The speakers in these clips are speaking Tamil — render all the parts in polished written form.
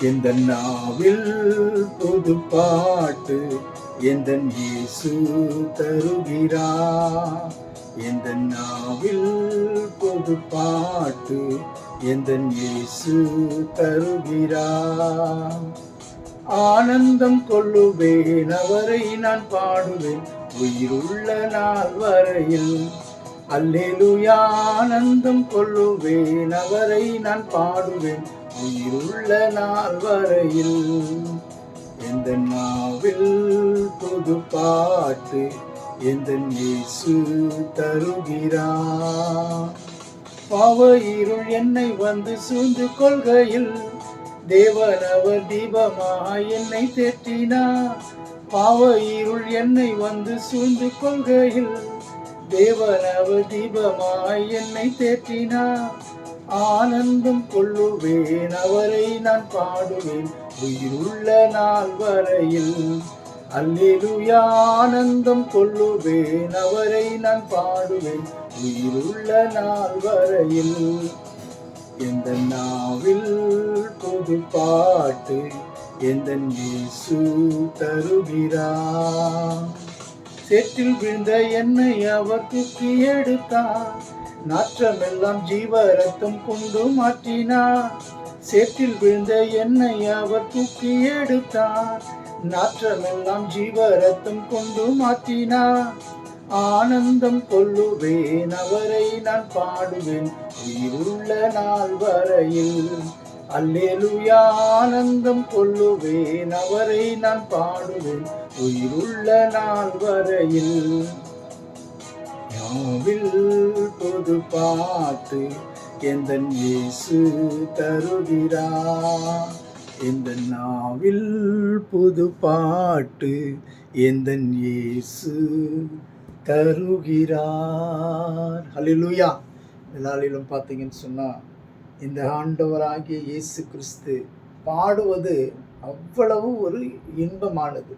எந்த நாவில் புது பாட்டு எந்த இயேசு தருகிறார். எந்த நாவில் புது பாட்டு எந்த இயேசு தருகிறார். ஆனந்தம் கொள்ளுவேன் அவரை நான் பாடுவேன் உயிருள்ள நாள் வரையில். அல்லேலூயா ஆனந்தம் கொள்ளுவேன் அவரை நான் பாடுவேன் உயிருள்ள நாள் வரையில். எந்த நாவில் புது பாட்டு எந்த இயேசு தருகிறார். பாவ இருள் என்னை வந்து சூழ்ந்து கொள்கையில் தேவன் அவர் தீபமாய் என்னை தேற்றினார். பாவ இருள் என்னை வந்து சூழ்ந்து கொள்கையில் தேவன் அவர் தீபமாய் என்னை தேற்றினார். ஆனந்தம் கொள்ளுவேன் அவரை நான் பாடுவேன் உயிருள்ள நாள் வரையில். அல்லேலூயா ஆனந்தம் கொள்ளுவேன் அவரை நான் பாடுவேன் உயிருள்ள நாள் வரையில். எந்த நாவில் புது பாட்டு எந்த இயேசு தருகிறார். சேற்றில் விழுந்த என்னை அவர் தூக்கி எடுத்தார். நாற்றமெல்லாம் ஜீவ ரத்தம் கொண்டு மாற்றினார். சேற்றில் விழுந்த என்னை அவர் தூக்கி எடுத்தார். நாற்றமெல்லாம் ஜீவ ரத்தம் கொண்டு மாற்றினார். ஆனந்தம் கொள்ளுவேன் அவரை நான் பாடுவேன் உயிருள்ள நாள் வரையில். அல்லேலூயா ஆனந்தம் கொள்ளுவேன் அவரை நான் பாடுவேன் உயிருள்ள நாள் வரையில். நாவில் புது பாட்டு எந்த இயேசு தருகிறார். எந்த நாவில் புது பாட்டு எந்த இயேசு தருகிறார். அல்லேலூயா. எல்லாரிலும் பார்த்தீங்கன்னு சொன்னால் இந்த ஆண்டவராகிய இயேசு கிறிஸ்து பாடுவது அவ்வளவு ஒரு இன்பமானது.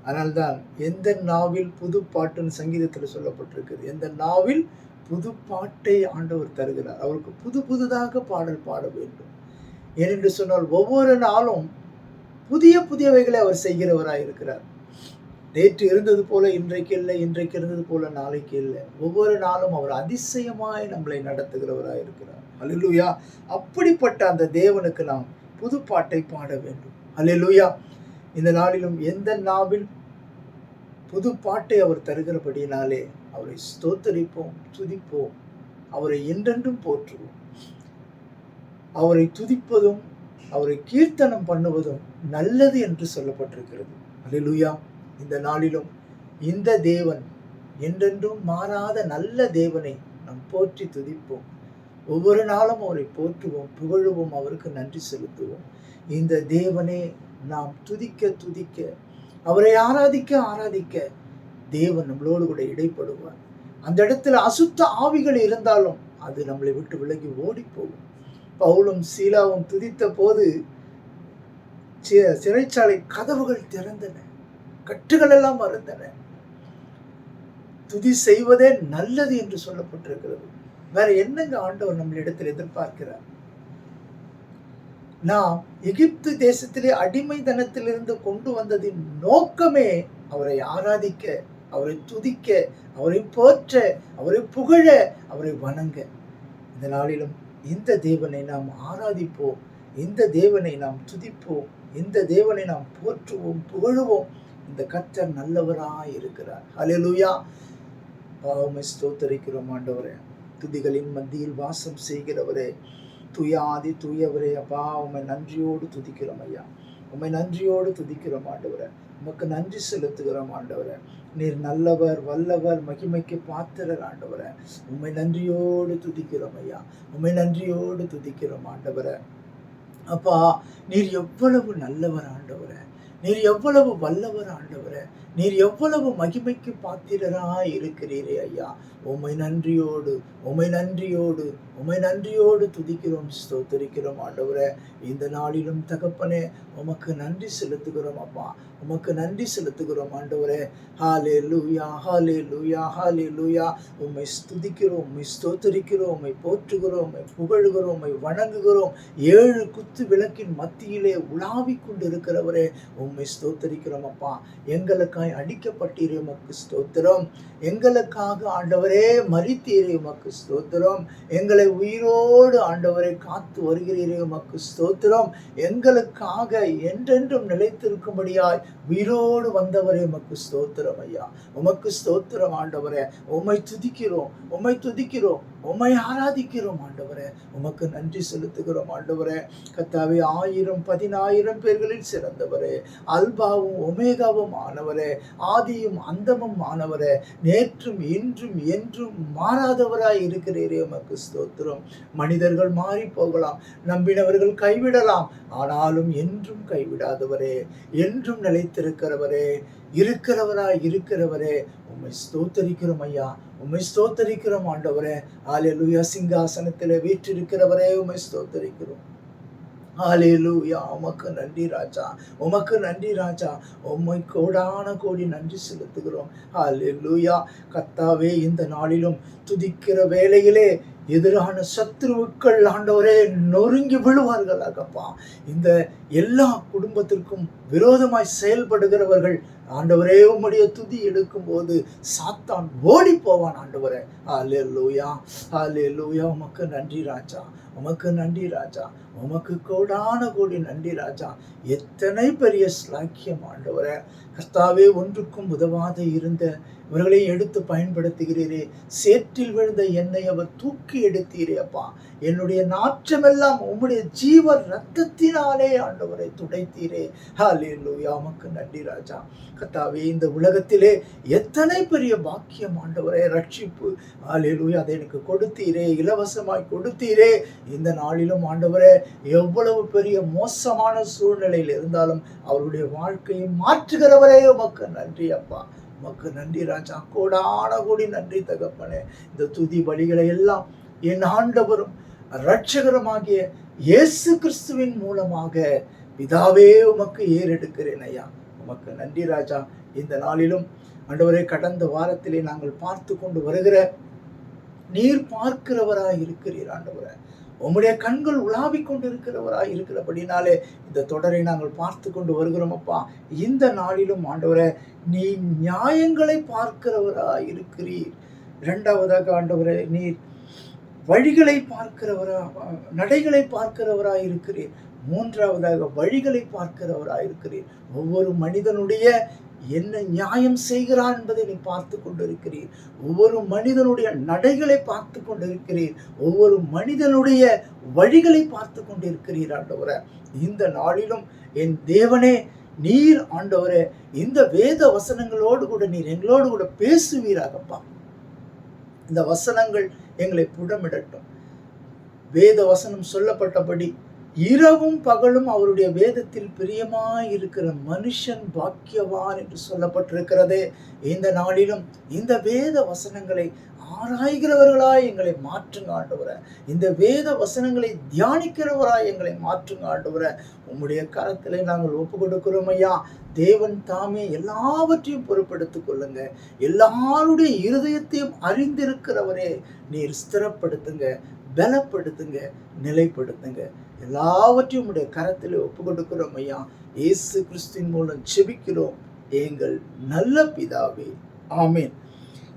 அதனால்தான் எந்த நாவில் புது பாட்டுன்னு சங்கீதத்தில் சொல்லப்பட்டிருக்குது. எந்த நாவில் புது பாட்டை ஆண்டவர் தருகிறார். அவருக்கு புது புதுதாக பாடல் பாட வேண்டும். ஏனென்று சொன்னால் ஒவ்வொரு நாளும் புதிய புதியவைகளை அவர் செய்கிறவராய் இருக்கிறார். நேற்று இருந்தது போல இன்றைக்கு இல்லை, இன்றைக்கு இருந்தது போல நாளைக்கு இல்லை. ஒவ்வொரு நாளும் அவர் அதிசயமாய் நம்மளை நடத்துகிறவராய் இருக்கிறார். அல்லேலூயா. அப்படிப்பட்ட அந்த தேவனுக்கு நாம் புது பாட்டை பாட வேண்டும். அல்லேலூயா. இந்த நாளிலும் எந்த நாவில் புது பாட்டை அவர் தருகிறபடியினாலே அவரை ஸ்தோத்தரிப்போம், துதிப்போம், அவரை என்றென்றும் போற்றுவோம். அவரை துதிப்பதும் அவரை கீர்த்தனம் பண்ணுவதும் நல்லது என்று சொல்லப்பட்டிருக்கிறது. அல்லேலூயா. இந்த நாளிலும் இந்த தேவன் என்றென்றும் மாறாத நல்ல தேவனை நாம் போற்றி துதிப்போம். ஒவ்வொரு நாளும் அவரை போற்றுவோம், புகழுவோம், அவருக்கு நன்றி செலுத்துவோம். இந்த தேவனே நாம் துதிக்க துதிக்க, அவரை ஆராதிக்க ஆராதிக்க தேவன் நம்மளோடு கூட இடைப்படுவார். அந்த இடத்துல அசுத்த ஆவிகள் இருந்தாலும் அது நம்மளை விட்டு விலகி ஓடி போகும். பவுலும் சீலாவும் துதித்த போது சிறைச்சாலை கதவுகள் திறந்தன, கட்டுகள் எல்லாம் மறந்தன. துதி செய்வதே நல்லது என்று சொல்லப்பட்டிருக்கிறது. வேற என்னங்க ஆண்டவர் நம்மளிடத்தில் எதிர்பார்க்கிறார்? நாம் எகிப்து தேசத்திலே அடிமைத்தனத்திலிருந்து கொண்டு வந்ததின் நோக்கமே அவரை ஆராதிக்க, அவரை துதிக்க, அவரை போற்ற, அவரை புகழ, அவரை வணங்க. இந்த நாளிலும் இந்த தேவனை நாம் ஆராதிப்போம், இந்த தேவனை நாம் துதிப்போம், இந்த தேவனை நாம் போற்றுவோம், புகழுவோம். இந்த கர்த்தர் நல்லவராய் இருக்கிறார். அல்லேலூயா. பாவமை ஸ்தோத்தரிக்கிறோம் ஆண்டவரே. துதிகளின் மத்தியில் வாசம் செய்கிறவரே, துயாதி தூயவரே, அப்பா உம்மை நன்றியோடு துதிக்கிறோம் ஐயா. உம்மை நன்றியோடு துதிக்கிறோம் ஆண்டவரே. உமக்கு நன்றி செலுத்துகிறோம் ஆண்டவரே. நீர் நல்லவர், வல்லவர், மகிமைக்கு பாத்திரர் ஆண்டவரே. உம்மை நன்றியோடு துதிக்கிறோம் ஐயா. உம்மை நன்றியோடு துதிக்கிறோம் ஆண்டவரே. அப்பா, நீர் எவ்வளவு நல்லவர் ஆண்டவரே. நீர் எவ்வளவு வல்லவர் ஆண்டவரே. நீர் எவ்வளவு மகிமைக்கு பாத்திரராய் இருக்கிறீரே ஐயா. உம்மை நன்றியோடு, உம்மை நன்றியோடு, உம்மை நன்றியோடு துதிக்கிறோம், ஸ்தோத்தரிக்கிறோம் ஆண்டவரே. இந்த நாளிலும் தகப்பனே உமக்கு நன்றி செலுத்துகிறோம் அப்பா. உமக்கு நன்றி செலுத்துகிறோம் ஆண்டவரே. ஹalleluya, ஹalleluya, ஹalleluya. உம்மை ஸ்துதிக்கிறோம், உம்மை ஸ்தோத்திரிக்கிறோம், உம்மை போற்றுகிறோம், உம்மை புகழுகிறோம், உம்மை வணங்குகிறோம். 7 குத்து விளக்கின் மத்தியிலே உலாவிக் கொண்டிருக்கிறவரே, உம்மை ஸ்தோத்திரிக்கிறோம் அப்பா. எங்களுக்காய் அடிக்கப்பட்டீரே, உமக்கு ஸ்தோத்திரம். எங்களுக்காக ஆண்டவரே மரித்தீரே, உமக்கு ஸ்தோத்திரம். எங்களை உயிரோடு ஆண்டவரை காத்து வருகிறீரே, உமக்கு ஸ்தோத்திரம். எங்களுக்காக என்றென்றும் நிலைத்திருக்கும்படியாய் உயிரோடு வந்தவரே, உமக்கு ஸ்தோத்திரம் ஐயா. உமக்கு ஸ்தோத்திரம் ஆண்டவரே. உம்மை துதிக்கிறோம், உம்மை துதிக்கிறோம், உம்மை ஆராதிக்கிறோம் ஆண்டவரே. உமக்கு நன்றி செலுத்துகிறோம் ஆண்டவரே. கர்த்தாவே, 1000 10,000 பேர்களில் சிறந்தவரே, அல்பாவும் ஒமேகாவும் ஆனவரே, ஆதியும் அந்தமும் ஆனவரே, நேற்றும் இன்றும் என்றும் மாறாதவராய் இருக்கிறீரே, உமக்கு ஸ்தோத்திரம். மனிதர்கள் மாறி போகலாம், நம்பினவர்கள் கைவிடலாம், ஆனாலும் என்றும் கைவிடாதவரே, என்றும் நிலைத்திருக்கிறவரே, இருக்கிறவரே, உம்மை ஸ்தோத்தரிக்கிறோம் ஐயா. உம்மை ஸ்தோத்தரிக்கிறோம் ஆண்டவரே. ஹalleluya. சிங்காசனத்திலே வீற்றிருக்கிறவரே, உம்மை ஸ்தோத்தரிக்கிறோம். ஹalleluya. உமக்கு நன்றி ராஜா, உமக்கு நன்றி ராஜா. உம்மை கோடான கோடி நன்றி செலுத்துகிறோம். ஹalleluya. கர்த்தாவே, இந்த நாளிலும் துதிக்கிற வேளையிலே எதிரான சத்துருக்கள் ஆண்டவரே நொறுங்கி விழுவார்களாகப்பா. இந்த எல்லா குடும்பத்திற்கும் விரோதமாய் செயல்படுகிறவர்கள் ஆண்டவரே உம்முடைய துதி எடுக்கும் போது சாத்தான் ஓடி போவான் ஆண்டவரே. ஹalleluya, ஹalleluya. உமக்கு நன்றி ராஜா, உமக்கு நன்றி ராஜா. உமக்கு கோடான கோடி நன்றி ராஜா. எத்தனை பெரிய ஸ்லாக்கியம் ஆண்டவரே. கர்த்தாவே, ஒன்றுக்கும் உதவாத இருந்த இவர்களை எடுத்து பயன்படுத்துகிறீரே. சேற்றில் விழுந்த என்னை அவர் தூக்கி எடுத்தீரே அப்பா. என்னுடைய நாற்றமெல்லாம் உம்முடைய ஜீவ ரத்தத்தினாலே ஆண்டவரை துடைத்தீரே. ஹalleluya. உமக்கு நன்றி ராஜா. கர்த்தாவே, இந்த உலகத்திலே எத்தனை பெரிய பாக்கியம் ஆண்டவரே, ரட்சிப்பு. ஹalleluya. அதை எனக்கு கொடுத்தீரே, இலவசமாய் கொடுத்தீரே. இந்த நாளிலும் ஆண்டவரே, எவ்வளவு பெரிய மோசமான சூழ்நிலையில் இருந்தாலும் அவருடைய வாழ்க்கையை மாற்றுகிறவரே, உமக்கு நன்றி அப்பா. உமக்கு நன்றி ராஜா. கோடான கோடி நன்றி தகப்பனே. இந்த துதி பலிகளை எல்லாம் என் ஆண்டவரும் இரட்சகருமாகிய இயேசு கிறிஸ்துவின் மூலமாக பிதாவே உமக்கு ஏறெடுக்கிறேன் ஐயா. உமக்கு நன்றி ராஜா. இந்த நாளிலும் ஆண்டவரே, கடந்த வாரத்திலே நாங்கள் பார்த்து கொண்டு வருகிற நீர் பார்க்கிறவராய் இருக்கிறீர் ஆண்டவரே. உம்முடைய கண்கள் உலாவிக் கொண்டிருக்கிறவராய் இருக்கிறபடினாலே இந்த தொடரை நாங்கள் பார்த்து கொண்டு வருகிறோம் அப்பா. இந்த நாளிலும் ஆண்டவரே, நீ நியாயங்களை பார்க்கிறவராய் இருக்கிறீர். இரண்டாவதாக ஆண்டவரே, நீர் வழிகளை பார்க்கிறவரா, நடைகளை பார்க்கிறவராய் இருக்கிறீர். மூன்றாவதாக வழிகளை பார்க்கிறவராய் இருக்கிறீர். ஒவ்வொரு மனிதனுடைய என்ன நியாயம் செய்கிறான் என்பதை நீ பார்த்து கொண்டிருக்கிறீர். ஒவ்வொரு மனிதனுடைய நடைகளை பார்த்து கொண்டிருக்கிறீர். ஒவ்வொரு மனிதனுடைய வழிகளை பார்த்து கொண்டிருக்கிறீர் ஆண்டவரே. இந்த நாளிலும் என் தேவனே, நீர் ஆண்டவரே இந்த வேத வசனங்களோடு கூட நீர் எங்களோடு கூட பேசுவீராகப்பா. இந்த வசனங்கள் எங்களை புடமிடட்டும். வேத வசனம் சொல்லப்பட்டபடி இரவும் பகலும் அவருடைய வேதத்தில் பிரியமாய் இருக்கிற மனுஷன் பாக்கியவான் என்று சொல்லப்பட்டிருக்கிறதே. இந்த நாளிலும் இந்த வேத வசனங்களை ஆராய்கிறவர்களாய் எங்களை மாற்றுங்க ஆண்டவரே. இந்த வேத வசனங்களை தியானிக்கிறவராய் எங்களை மாற்றுங்க ஆண்டவரே. உம்முடைய கரத்திலே நாங்கள் ஒப்பு கொடுக்கிறோம் ஐயா. தேவன் தாமே எல்லாவற்றையும் பொறுப்பெடுத்துக் கொள்ளுங்க. எல்லாருடைய இருதயத்தையும் அறிந்திருக்கிறவரே, நீர் ஸ்திரப்படுத்துங்க, பலப்படுத்துங்க, நிலைப்படுத்துங்க. எல்லாவற்றையும் உடைய கரத்திலே ஒப்பு கொடுக்கிறோம் ஐயா. இயேசு கிறிஸ்துவின் மூலம் ஜெபிக்கிறோம் எங்கள் நல்ல பிதாவே, ஆமீன்.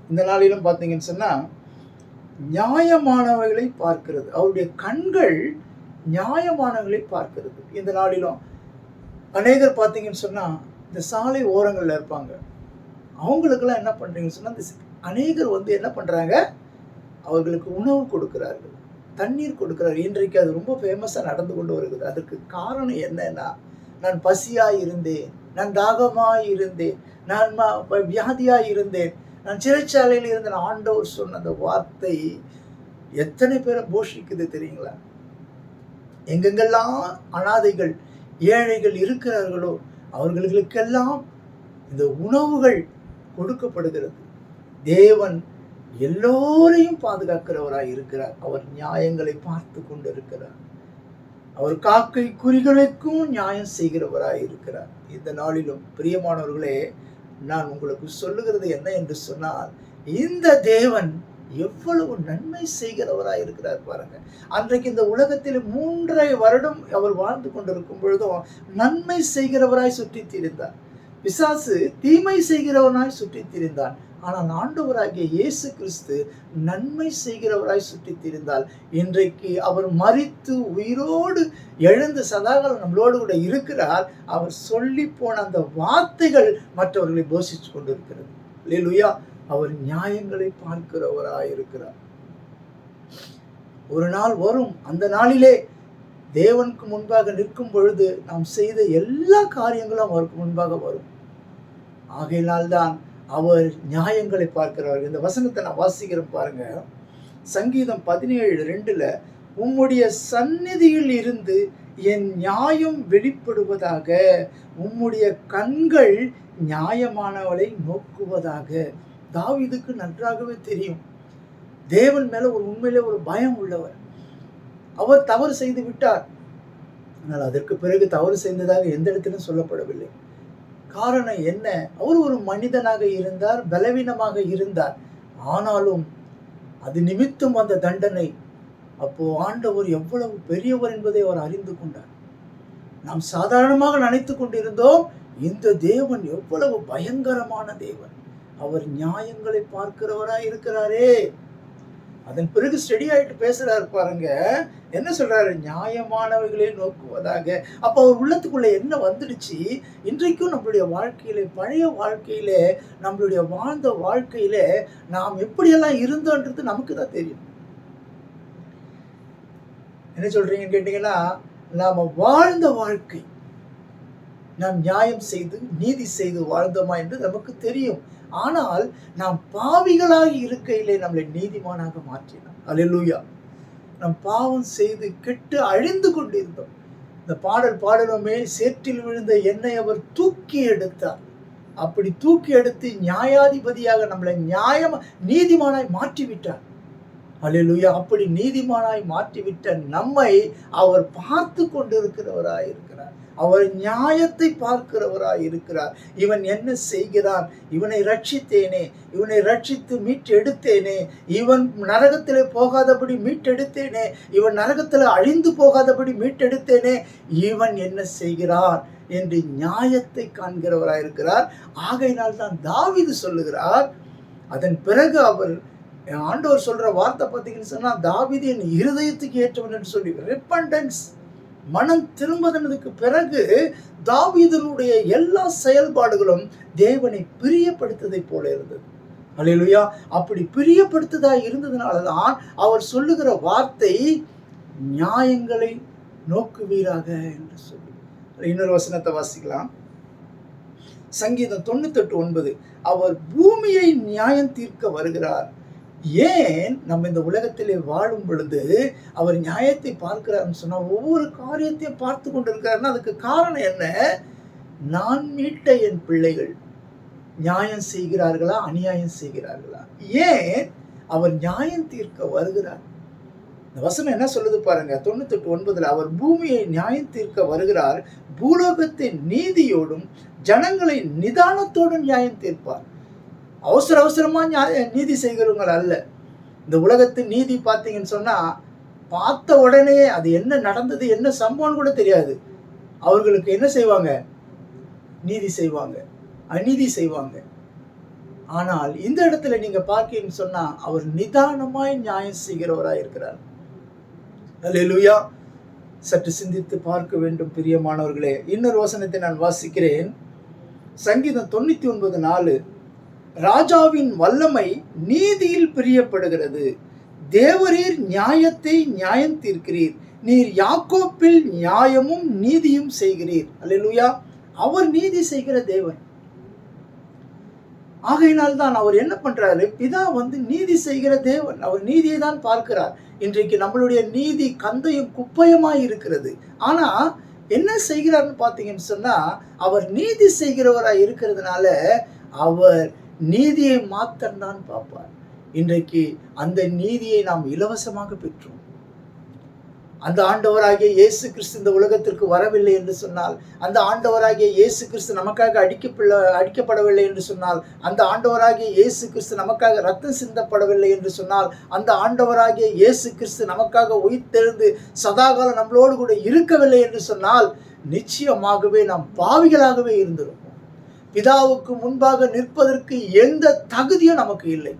இந்த நாளிலும் பார்த்தீங்கன்னு சொன்னா, நியாயமானவைகளை பார்க்கிறது. அவருடைய கண்கள் நியாயமானவைகளை பார்க்கிறது. இந்த நாளிலும் அநேகர் பார்த்தீங்கன்னு சொன்னா, இந்த சாலை ஓரங்கள்ல இருப்பாங்க. அவங்களுக்கெல்லாம் என்ன பண்றீங்கன்னு சொன்னா, அநேகர் என்ன பண்றாங்க, அவர்களுக்கு உணவு கொடுக்கிறார்கள், தண்ணீர் கொடுக்கிறார். இன்றைக்கு அது ரொம்ப ஃபேமஸாக நடந்து கொண்டு வருகிறது. அதுக்கு காரணம் என்னன்னா, நான் பசியாய் இருந்தேன், நான் தாகமாய் இருந்தேன், நான் வியாதியாய் இருந்தேன், நான் சிறைச்சாலையில் இருந்தேன். ஆண்டவர் சொன்ன அந்த வார்த்தை எத்தனை பேரை போஷிக்குது தெரியுங்களா? எங்கெங்கெல்லாம் அனாதைகள், ஏழைகள் இருக்கிறார்களோ அவர்களுக்கெல்லாம் இந்த உணவுகள் கொடுக்கப்படுகிறது. தேவன் எல்லோரையும் பாதுகாக்கிறவராய் இருக்கிறார். அவர் நியாயங்களை பார்த்து கொண்டு இருக்கிறார். அவர் காக்கை குறிகளுக்கும் நியாயம் செய்கிறவராய் இருக்கிறார். இந்த நாளிலும் பிரியமானவர்களே, நான் உங்களுக்கு சொல்லுகிறது என்ன என்று சொன்னால், இந்த தேவன் எவ்வளவு நன்மை செய்கிறவராய் இருக்கிறார் பாருங்க. அன்றைக்கு இந்த உலகத்தில் 3.5 வருடம் அவர் வாழ்ந்து கொண்டிருக்கும் பொழுதும் நன்மை செய்கிறவராய் சுற்றித் திரிந்தார். பிசாசு தீமை செய்கிறவராய் சுற்றித் திரிந்தான். ஆனால் ஆண்டவராகிய இயேசு கிறிஸ்து நன்மை செய்கிறவராய் சுற்றித் திரிந்தால், இன்றைக்கு அவர் மரித்து உயிரோடு எழுந்து சதாகாலம் நம்மளோடு கூட இருக்கிறார். அவர் சொல்லி போன அந்த வார்த்தைகள் மற்றவர்களை போஷித்து கொண்டிருக்கிறது. அல்லேலூயா. அவர் நியாயங்களை பார்க்கிறவராய் இருக்கிறார். ஒரு நாள் வரும், அந்த நாளிலே தேவனுக்கு முன்பாக நிற்கும் பொழுது நாம் செய்த எல்லா காரியங்களும் அவருக்கு முன்பாக வரும். ஆகையினால்தான் அவர் நியாயங்களை பார்க்கிறவர். இந்த வசனத்தை நான் வாசிக்கிறேன் பாருங்க. சங்கீதம் 17:2 உம்முடைய சந்நிதியில் இருந்து என் நியாயம் வெளிப்படுவதாக, உம்முடைய கண்கள் நியாயமானவளை நோக்குவதாக. தாவீதுக்கு நன்றாகவே தெரியும், தேவன் மேல ஒரு உண்மையிலே ஒரு பயம் உள்ளவர். அவர் தவறு செய்து விட்டார். ஆனால் அதற்கு பிறகு தவறு செய்ததாக எந்த இடத்திலும் சொல்லப்படவில்லை. காரணம் என்ன? அவர் ஒரு மனிதனாக இருந்தார், பலவீனமாக இருந்தார். ஆனாலும் அது நிமித்தம் அந்த தண்டனை. அப்போ ஆண்டவர் எவ்வளவு பெரியவர் என்பதை அவர் அறிந்து கொண்டார். நாம் சாதாரணமாக நினைத்து கொண்டிருந்தோம், இந்த தேவன் எவ்வளவு பயங்கரமான தேவன். அவர் நியாயங்களை பார்க்கிறவராய் இருக்கிறாரே. அதன் பிறகு ஸ்டெடி ஆயிட்டு பேசுறாரு பாருங்க. என்ன சொல்றாரு? நியாயமானவைகளை நோக்குவதாக. அப்ப அவர் உள்ளத்துக்குள்ள என்ன வந்துடுச்சு? இன்றைக்கும் நம்மளுடைய வாழ்க்கையில, பழைய வாழ்க்கையில, நம்மளுடைய வாழ்ந்த வாழ்க்கையில நாம் எப்படியெல்லாம் இருந்தோன்றது நமக்கு தான் தெரியும். என்ன சொல்றீங்கன்னு கேட்டீங்கன்னா, நாம வாழ்ந்த வாழ்க்கை, நாம் நியாயம் செய்து நீதி செய்து வாழ்ந்தோமா என்று நமக்கு தெரியும். ஆனால் நாம் பாவிகளாக இருக்கையிலே நம்மளை நீதிமானாக மாற்றினார். அல்லேலூயா. நாம் பாவம் செய்து கெட்டு அழிந்து கொண்டிருந்தோம். இந்த பாடல் பாடலுமே, சேற்றில் விழுந்த என்னை அவர் தூக்கி எடுத்தார். அப்படி தூக்கி எடுத்து நியாயாதிபதியாக நம்மளை நீதிமானாய் மாற்றிவிட்டார். அல்லேலூயா. அப்படி நீதிமானாய் மாற்றிவிட்ட நம்மை அவர் பார்த்து கொண்டிருக்கிறவராய் இருக்கிறார். அவர் நியாயத்தை பார்க்கிறவராய் இருக்கிறார். இவன் என்ன செய்கிறான்? இவனை ரட்சித்தேனே, இவனை ரட்சித்து மீட்டெடுத்தேனே, இவன் நரகத்திலே போகாதபடி மீட்டெடுத்தேனே, இவன் நரகத்தில் அழிந்து போகாதபடி மீட்டெடுத்தேனே, இவன் என்ன செய்கிறான் என்று நியாயத்தை காண்கிறவராய் இருக்கிறார். ஆகையினால் தான் தாவீது சொல்லுகிறார். அதன் பிறகு அவர் ஆண்டவர் சொல்ற வார்த்தை பார்த்தீங்கன்னு சொன்னா, தாவீது என் இருதயத்துக்கு ஏற்றவன் என்று சொல்லி, ரிப்பண்டன்ஸ், மனம் திரும்புவதற்கு பிறகு தாவீதுனுடைய எல்லா செயல்பாடுகளும் தேவனை பிரியப்படுத்ததை போல இருந்தது. அல்லேலூயா. அப்படி பிரியப்படுத்ததா இருந்ததுனாலதான் அவர் சொல்லுகிற வார்த்தை நியாயங்களை நோக்குவீராக என்று சொல்லி. இன்னொரு வசனத்தை வாசிக்கலாம். சங்கீதம் 98:9 அவர் பூமியை நியாயம் தீர்க்க வருகிறார். ஏன் நம்ம இந்த உலகத்திலே வாழும் பொழுது அவர் நியாயத்தை பார்க்கிறார்னு சொன்னா, ஒவ்வொரு காரியத்தையும் பார்த்து கொண்டிருக்கிறாருன்னா அதுக்கு காரணம் என்ன? நான் மீட்ட என் பிள்ளைகள் நியாயம் செய்கிறார்களா, அநியாயம் செய்கிறார்களா? ஏன் அவர் நியாயம் தீர்க்க வருகிறார்? இந்த வசனம் என்ன சொல்லுது பாருங்க. 98:9 அவர் பூமியை நியாயம் தீர்க்க வருகிறார், பூலோகத்தின் நீதியோடும் ஜனங்களை நிதானத்தோடும் நியாயம் தீர்ப்பார். அவசரமா நீதி செய்கிறவங்க அல்ல. இந்த உலகத்தின் நீதி பார்த்தீங்கன்னு சொன்னா, பார்த்த உடனே அது என்ன நடந்தது, என்ன சம்பவம் கூட தெரியாது. அவர்களுக்கு என்ன செய்வாங்க? நீதி செய்வாங்க, அநீதி செய்வாங்க. ஆனால் இந்த இடத்துல நீங்க பார்க்கீங்கன்னு சொன்னா, அவர் நிதானமாய் நியாயம் செய்கிறவராய் இருக்கிறார். அல்லேலூயா. சற்று சிந்தித்து பார்க்க வேண்டும் பிரியமானவர்களே. இன்னொரு வசனத்தை நான் வாசிக்கிறேன். சங்கீதம் 99:4 ராஜாவின் வல்லமை நீதியில் பிரியப்படுகிறது, தேவரீர் நியாயத்தை நியாயம் தீர்க்கிறீர், நீர் யாக்கோப்பில் நியாயமும் நீதியும் செய்கிறீர். அல்லேலூயா. அவர் நீதி செய்கிற தேவன். ஆகையினால் தான் அவர் என்ன பண்றாரு? பிதா நீதி செய்கிற தேவன். அவர் நீதியை தான் பார்க்கிறார். இன்றைக்கு நம்மளுடைய நீதி கந்தையும் குப்பையுமாய் இருக்கிறது. ஆனா என்ன செய்கிறார்னு பார்த்தீங்கன்னு சொன்னா, அவர் நீதி செய்கிறவராய் இருக்கிறதுனால அவர் நீதியை மாத்திரம்தான் பார்ப்பார். இன்றைக்கு அந்த நீதியை நாம் இலவசமாக பெற்றோம். அந்த ஆண்டவராகிய இயேசு கிறிஸ்து இந்த உலகத்திற்கு வரவில்லை என்று சொன்னால், அந்த ஆண்டவராகிய இயேசு கிறிஸ்து நமக்காக அடிக்கப்படவில்லை என்று சொன்னால், அந்த ஆண்டவராகிய இயேசு கிறிஸ்து நமக்காக ரத்தம் சிந்தப்படவில்லை என்று சொன்னால், அந்த ஆண்டவராகிய இயேசு கிறிஸ்து நமக்காக உயிர்த்தெழுந்து சதாகாலம் நம்மளோடு கூட இருக்கவில்லை என்று சொன்னால், நிச்சயமாகவே நாம் பாவிகளாகவே இருந்திருப்போம். பிதாவுக்கு முன்பாக நிற்பதற்கு எந்த தகுதியும் நமக்கு இல்லை.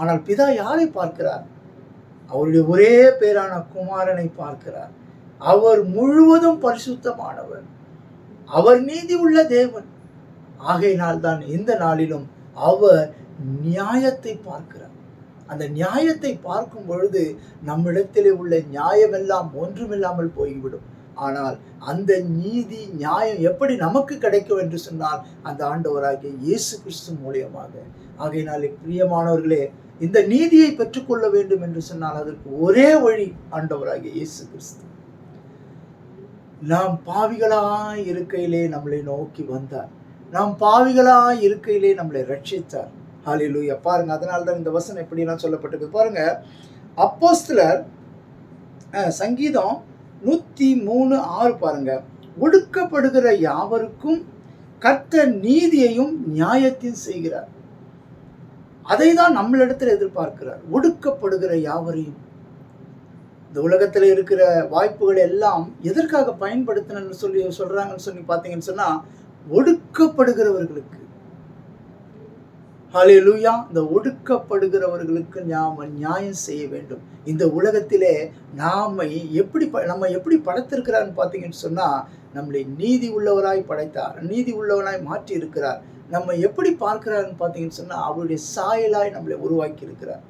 ஆனால் பிதா யாரை பார்க்கிறார்? அவருடைய ஒரே பேரான குமாரனை பார்க்கிறார். அவர் முழுவதும் பரிசுத்தமானவர், அவர் நீதி உள்ள தேவன். ஆகையினால் தான் இந்த நாளிலும் அவர் நியாயத்தை பார்க்கிறார். அந்த நியாயத்தை பார்க்கும் பொழுது நம்மிடத்திலே உள்ள நியாயமெல்லாம் ஒன்றுமில்லாமல் போய்விடும். ஆனால் அந்த நீதி நியாயம் எப்படி நமக்கு கிடைக்கும் என்று சொன்னால், அந்த ஆண்டவராகிய இயேசு கிறிஸ்து மூலியமாக. ஆகையினாலே பிரியமானவர்களே, இந்த நீதியை பெற்றுக்கொள்ள வேண்டும் என்று சொன்னால் அதற்கு ஒரே வழி ஆண்டவராகிய இயேசு கிறிஸ்து. நாம் பாவிகளாய் இருக்கையிலே நம்மளை நோக்கி வந்தார். நாம் பாவிகளாய் இருக்கையிலே நம்மளை ரட்சித்தார். ஹல்லேலூயா. பாருங்க, அதனால்தான் இந்த வசனம் எப்படிலாம் சொல்லப்பட்டிருக்கு பாருங்க. அப்போஸ்தலர் சங்கீதம் 103:6 பாருங்க. ஒடுக்கப்படுகிற யாவருக்கும் கர்த்தர் நீதியையும் நியாயத்தையும் செய்கிறார். அதை தான் நம்மளிடத்தில் எதிர்பார்க்கிறார். ஒடுக்கப்படுகிற யாவரையும். இந்த உலகத்தில் இருக்கிற வாய்ப்புகள் எல்லாம் எதற்காக பயன்படுத்தணும்னு சொல்றாங்கன்னு சொல்லி பார்த்தீங்கன்னு சொன்னா, ஒடுக்கப்படுகிறவர்களுக்கு. ஹல்லேலூயா. இந்த ஒடுக்கப்படுகிறவர்களுக்கு நாம நியாயம் செய்ய வேண்டும். இந்த உலகத்திலே நம்ம எப்படி படைத்திருக்கிறார்னு பார்த்தீங்கன்னு சொன்னா, நம்மளை நீதி உள்ளவராய் படைத்தார், நீதி உள்ளவராய் மாற்றி இருக்கிறார். நம்ம எப்படி பார்க்கிறார்னு பார்த்தீங்கன்னு சொன்னா, அவருடைய சாயலாய் நம்மளை உருவாக்கி இருக்கிறார்.